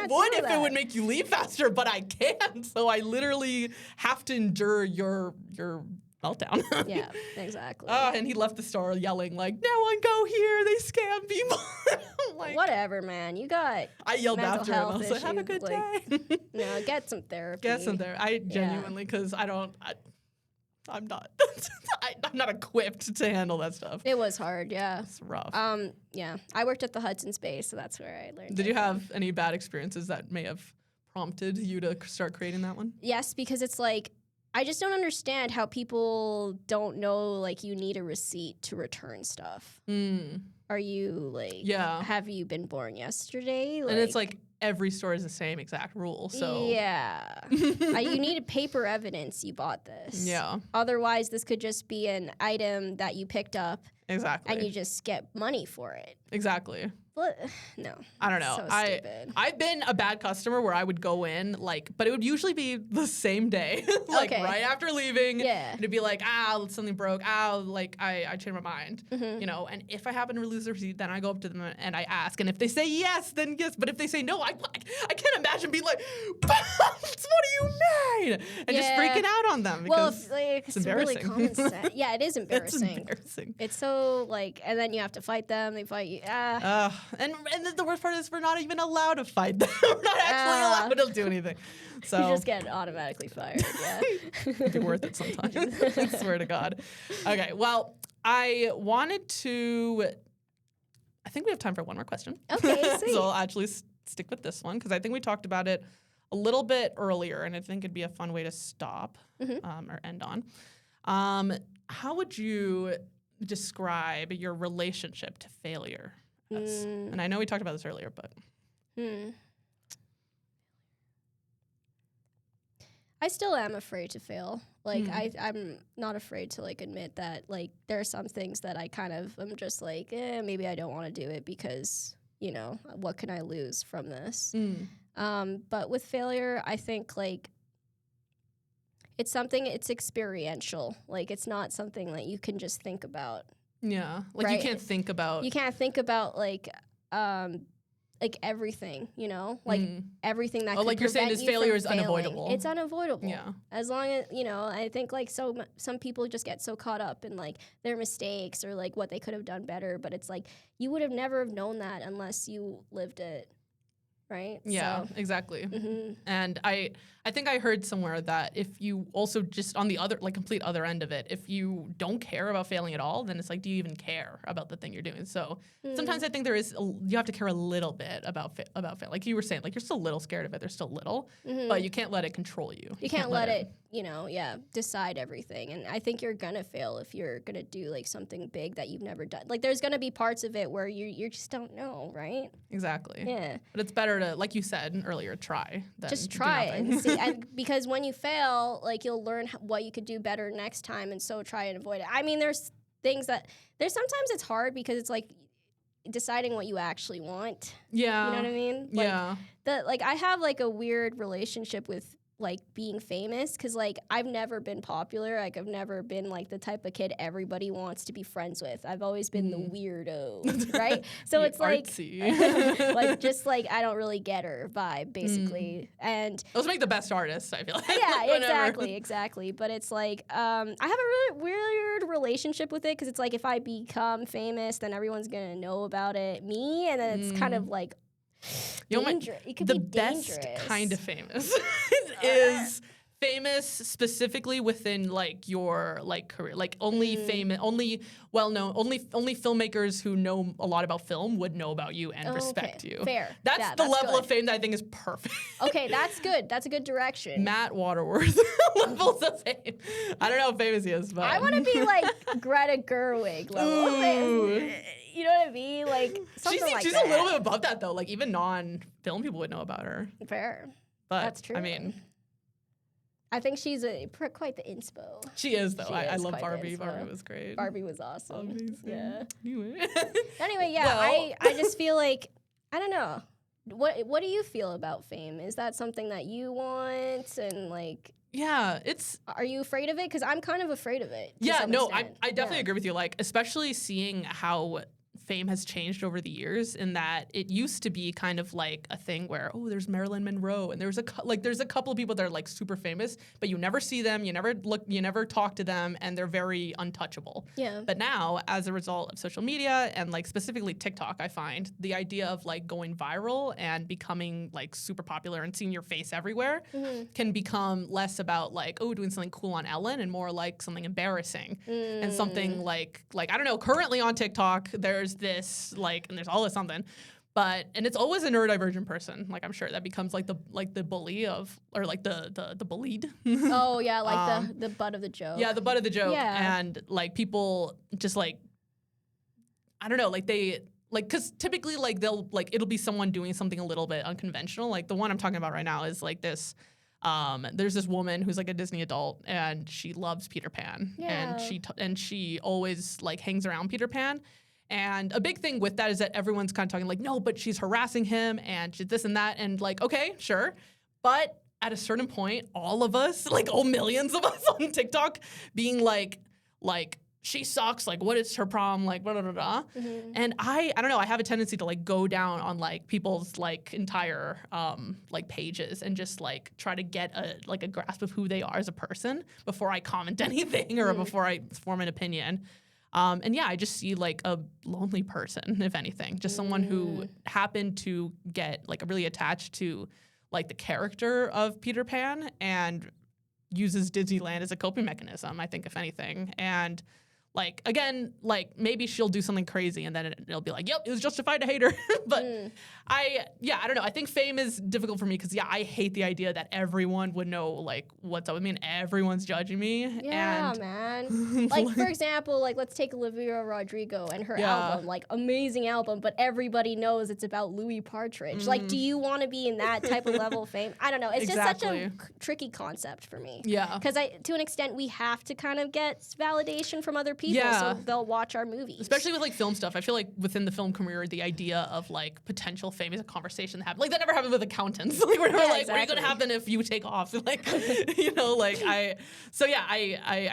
would if it would make you leave faster, but I can't. So I literally have to endure your meltdown. Yeah, exactly. And he left the store yelling like, "No one go here! They scam people." I'm like, whatever, man. You got I yelled mental after him. I health was like, "Have a good issues, day." Get some therapy. Get some there. I genuinely, because I'm not. I'm not equipped to handle that stuff. It was hard, yeah. It's rough. Yeah. I worked at the Hudson's Bay, so that's where I learned. Did you have any bad experiences that may have prompted you to start creating that one? Yes, because it's like, I just don't understand how people don't know, like, you need a receipt to return stuff. Are you, like, have you been born yesterday? Like, and it's like every store is the same exact rule, so. Yeah. You need paper evidence you bought this. Yeah. Otherwise, this could just be an item that you picked up. Exactly. And you just get money for it. Exactly. But, no. I don't know. So stupid. I've been a bad customer where I would go in, like, but it would usually be the same day. Like, right after leaving. Yeah. It'd be like, something broke. Like, I changed my mind. You know, and if I happen to lose the receipt, then I go up to them and I ask. And if they say yes, then yes. But if they say no, I can't imagine being like, what do you mean? And just freaking out on them. Because it's embarrassing. Really common sense. Yeah, it is embarrassing. It's embarrassing. It's so, like, and then you have to fight them. They fight you. And the worst part is we're not even allowed to fight them. We're not actually allowed to do anything. So you just get automatically fired. Yeah, it'd be worth it sometimes. I swear to God. Okay, well, I think we have time for one more question. Okay, sweet. So I'll actually stick with this one because I think we talked about it a little bit earlier, and I think it'd be a fun way to stop or end on. How would you describe your relationship to failure? And I know we talked about this earlier, but. I still am afraid to fail. Like, I'm not afraid to, like, admit that, like, there are some things that I kind of am just like, maybe I don't want to do it because, you know, what can I lose from this? But with failure, I think, like, it's experiential. Like, it's not something that you can just think about. Yeah. Like, you can't think about. You can't think about, like everything, you know? Like, everything that could like you're saying, this failure is unavoidable. It's unavoidable. Yeah. As long as, you know, I think, like, some people just get so caught up in, like, their mistakes or, like, what they could have done better. But it's like, you would have never have known that unless you lived it. Right? Yeah, exactly. And I think I heard somewhere that if you also just on the other, like, complete other end of it, if you don't care about failing at all, then it's like, do you even care about the thing you're doing? So sometimes I think you have to care a little bit about failing. Like you were saying, like, you're still a little scared of it. There's still little, but you can't let it control you. You can't let it, you know, decide everything. And I think you're gonna fail if you're gonna do, like, something big that you've never done. Like, there's gonna be parts of it where you just don't know, right? Exactly. Yeah. But it's better to, like you said earlier, try. Just try it and see. And because when you fail, like, you'll learn what you could do better next time, and so try and avoid it. I mean, there's sometimes it's hard because it's like deciding what you actually want. Yeah. You know what I mean? Like, I have, like, a weird relationship with, like, being famous because, like, I've never been popular. Like, I've never been, like, the type of kid everybody wants to be friends with. I've always been the weirdo, right? So it's artsy. like just, like, I don't really get her vibe, basically. And those make the best artists, I feel like. Yeah, exactly. But it's like, I have a really weird relationship with it because it's like, if I become famous, then everyone's gonna know about me, and then it's kind of like, dangerous. It could be dangerous. The best kind of famous is famous specifically within, like, your, like, career. Like, only well-known, only filmmakers who know a lot about film would know about you and respect you. Fair. That's the level of fame that I think is perfect. Okay, that's good. That's a good direction. Matt Waterworth levels of fame. I don't know how famous he is, but I want to be like Greta Gerwig level. You know what I mean? Like, something she's a little bit above that, though. Like, even non-film people would know about her. Fair. But that's true. I mean, I think she's quite the inspo. She is, though. I love Barbie. Barbie was great. Barbie was awesome. Amazing. Yeah. Anyway, yeah, well. I just feel like, I don't know. What do you feel about fame? Is that something that you want? And, like, yeah, are you afraid of it? Because I'm kind of afraid of it. Yeah, no, I definitely agree with you. Like, especially seeing how fame has changed over the years in that it used to be kind of like a thing where, oh, there's Marilyn Monroe and there's a couple of people that are like super famous, but you never see them, you never talk to them, and they're very untouchable. Yeah. But now, as a result of social media and like specifically TikTok, I find the idea of like going viral and becoming like super popular and seeing your face everywhere can become less about like, oh, doing something cool on Ellen and more like something embarrassing and something like I don't know, currently on TikTok there's this like, and there's all this something, and it's always a neurodivergent person, like I'm sure that becomes like the bully of, or like the bullied. Oh yeah, like the butt of the joke. Yeah, the butt of the joke. Yeah. And like people just like, I don't know, like they like, because typically like they'll like, it'll be someone doing something a little bit unconventional. Like the one I'm talking about right now is like this. There's this woman who's like a Disney adult and she loves Peter Pan. Yeah. And she always like hangs around Peter Pan. And a big thing with that is that everyone's kind of talking like, no, but she's harassing him and she's this and that. And like, okay, sure. But at a certain point, all of us, like millions of us on TikTok being like, she sucks, like, what is her problem, like, blah, blah, blah, blah. And I don't know, I have a tendency to, like, go down on, like, people's, like, entire, like, pages and just, like, try to get a grasp of who they are as a person before I comment anything or before I form an opinion. And, yeah, I just see, like, a lonely person, if anything, just someone who happened to get, like, really attached to, like, the character of Peter Pan and uses Disneyland as a coping mechanism, I think, if anything. And like, again, like maybe she'll do something crazy and then it'll be like, yep, it was justified to hate her. But I don't know. I think fame is difficult for me because, I hate the idea that everyone would know, like, what's up with me and everyone's judging me. Yeah, and man. Like, for example, like, let's take Olivia Rodrigo and her album, like, amazing album, but everybody knows it's about Louis Partridge. Like, do you want to be in that type of level of fame? I don't know. It's just such a tricky concept for me. Yeah. Because to an extent, we have to kind of get validation from other people so they'll watch our movies. Especially with, like, film stuff. I feel like within the film career, the idea of, like, potential fame is a conversation that happens. Like, that never happened with accountants. Like, we're never like, exactly. What are you going to happen if you take off? Like, you know, like, I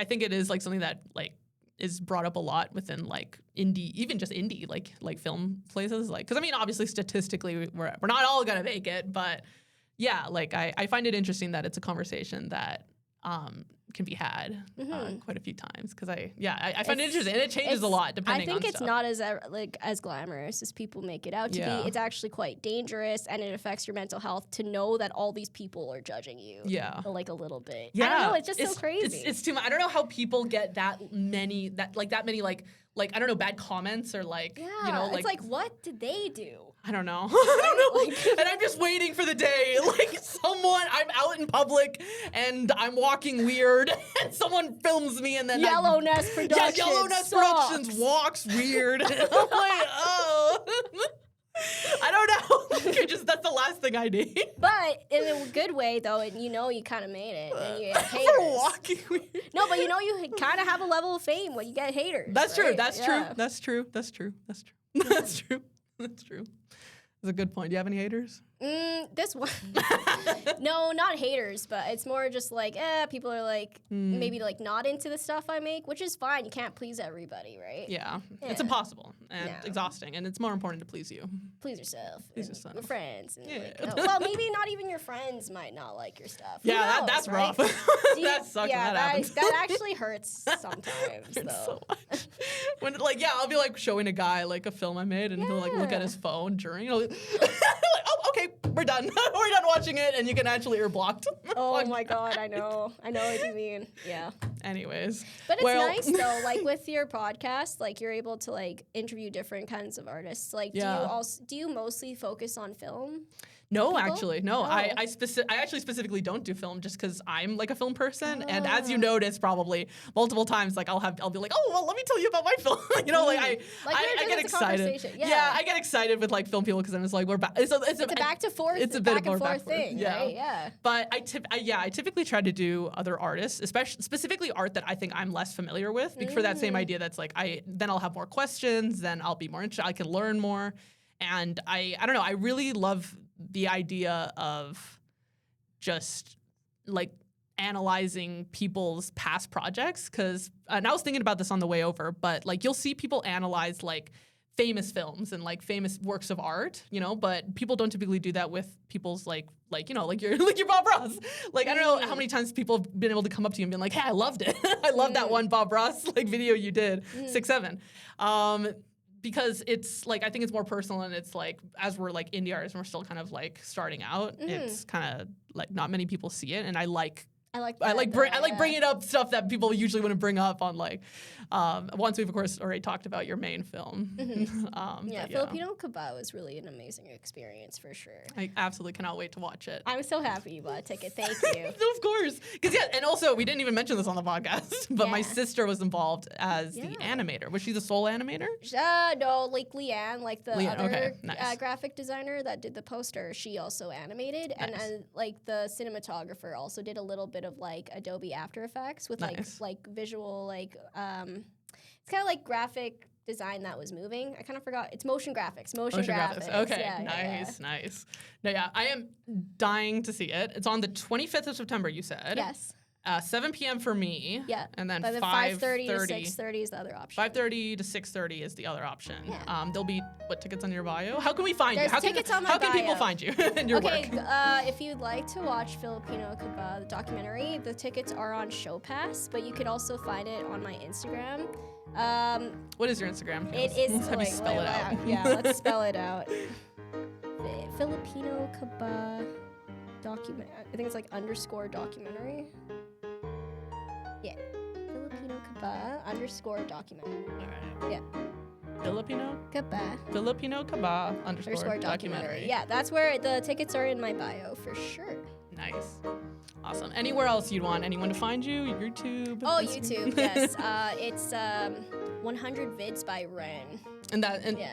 think it is, like, something that, like, is brought up a lot within, like, indie, even just indie, like film places. Like, because, I mean, obviously, statistically, we're not all going to make it. But, yeah, like, I find it interesting that it's a conversation that can be had quite a few times because I find it interesting and it changes a lot depending on I think it's stuff. Not as glamorous as people make it out to be. It's actually quite dangerous and it affects your mental health to know that all these people are judging you. Yeah, like a little bit. Yeah, I don't know. It's just so crazy. It's too much. I don't know how people get that many like I don't know, bad comments or like you know, like, it's like, what did they do? I don't know. I don't know. And I'm just waiting for the day, like I'm out in public and I'm walking weird and someone films me and then YellowNest Productions. Yeah, YellowNest Productions walks weird. I'm like, oh. I don't know. That's the last thing I need. But in a good way, though, and you know you kind of made it. And you get haters. For walking weird. No, but you know you kind of have a level of fame when you get haters. That's right? true. That's true. That's a good point. Do you have any haters? This one. No, not haters, but it's more just like, people are like, maybe like not into the stuff I make, which is fine. You can't please everybody, right? Yeah. It's impossible and exhausting, and it's more important to please you. Please yourself. Please yourself. Your friends. And well, maybe not even your friends might not like your stuff. Yeah, knows, that's right? rough. That sucks when that happens. That actually hurts sometimes, though. So much. When, I'll be, like, showing a guy, like, a film I made, and he'll, like, look at his phone during, like, oh, okay, we're done. We're done watching it, and you can actually ear blocked. Oh my God, I know what you mean. Yeah. Anyways. But it's nice though, like with your podcast, like you're able to like interview different kinds of artists. Like do you mostly focus on film? No, people? Actually, no. I actually specifically don't do film just because I'm like a film person, and as you noticed probably multiple times, like I'll be like, oh well, let me tell you about my film. You know, like I get excited. Yeah, I get excited with like film people because I'm just like we're back. It's a back to forth. It's a bit back more and forth back thing. Yeah. Right? Yeah. But I typically try to do other artists, specifically art that I think I'm less familiar with, for that same idea. That's like then I'll have more questions, then I'll be more interested. I can learn more, and I don't know. I really love the idea of just like analyzing people's past projects and I was thinking about this on the way over, but like you'll see people analyze like famous films and like famous works of art, you know, but people don't typically do that with people's like you know, like your Bob Ross. Like I don't know how many times people have been able to come up to you and be like, hey, I loved it. I love that one Bob Ross like video you did, 6'7". Because it's like I think it's more personal, and it's like as we're like indie artists and we're still kind of like starting out, it's kind of like not many people see it, and I like bringing up stuff that people usually wouldn't bring up on like once we've of course already talked about your main film. Filipino Kaba was really an amazing experience for sure. I absolutely cannot wait to watch it. I'm so happy you bought a ticket. Thank you. Of course, because and also we didn't even mention this on the podcast, but my sister was involved as the animator. Was she the sole animator? No, like Leanne, like the other graphic designer that did the poster. She also animated, and like the cinematographer also did a little bit of like Adobe After Effects with like visual like it's kind of like graphic design that was moving. I kind of forgot. It's motion graphics. Motion graphics. Okay, yeah, nice. No, yeah, I am dying to see it. It's on the 25th of September, you said. Yes. 7 p.m. for me. Yeah. And then 5:30 to 6:30 is the other option. 5:30 to 6:30 is the other option. Yeah. There'll be tickets on your bio? How can we find you? There's tickets on my How bio. can people find you and your work? If you'd like to watch Filipino Kaba, the documentary, the tickets are on ShowPass, but you could also find it on my Instagram. What is your Instagram? It is. How do you spell it out? Yeah, let's spell it out. Filipino Kaba document. I think it's like _documentary. Yeah, Filipino Kaba _documentary. All right. Yeah. Filipino Kaba _ documentary. Yeah, that's where the tickets are in my bio for sure. Nice. Awesome. Anywhere else you'd want anyone to find you? YouTube? Oh, YouTube, yes. It's 100 Vids by Ren. And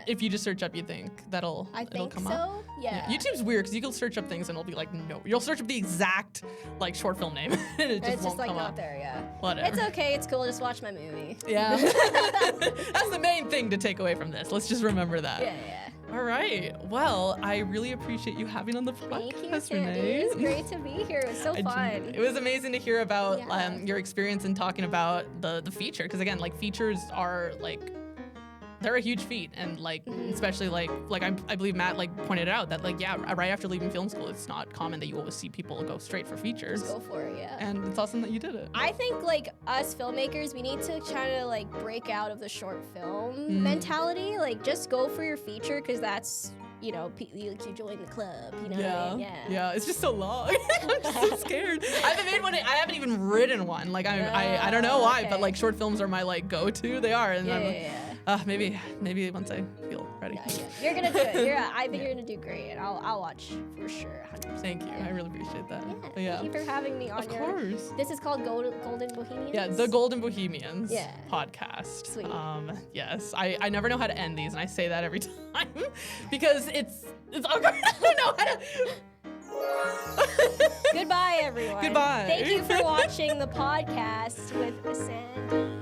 if you just search up, you think it'll come up? Yeah. YouTube's weird because you can search up things and it'll be like, no. You'll search up the exact like short film name and it just won't like come not up. There, yeah. Whatever. It's okay. It's cool. Just watch my movie. Yeah. That's the main thing to take away from this. Let's just remember that. Yeah. All right. Well, I really appreciate you having on the podcast, Thank you, Sandy. Renee. It was great to be here. It was so fun. It was amazing to hear about your experience in talking about the feature, because again, like features are like they're a huge feat, and like especially like I believe Matt like pointed out that like right after leaving film school, it's not common that you always see people go straight for features. Just go for it, yeah. And it's awesome that you did it. I think like us filmmakers, we need to try to like break out of the short film mentality. Like just go for your feature, because that's you join the club. You know what I mean? Yeah. It's just so long. I'm just so scared. I haven't made one. I haven't even written one. Like I don't know why, but like short films are my like go-to. They are, and maybe once I feel ready. Yeah. You're gonna do it. I think you're gonna do great, and I'll watch for sure. 100%. Thank you. I really appreciate that. Yeah. Thank you for having me on. Of course. This is called Golden Bohemians. Yeah, the Golden Bohemians podcast. Sweet. Yes, I never know how to end these, and I say that every time because it's awkward. I don't know how to. Goodbye, everyone. Goodbye. Thank you for watching the podcast with Sandy.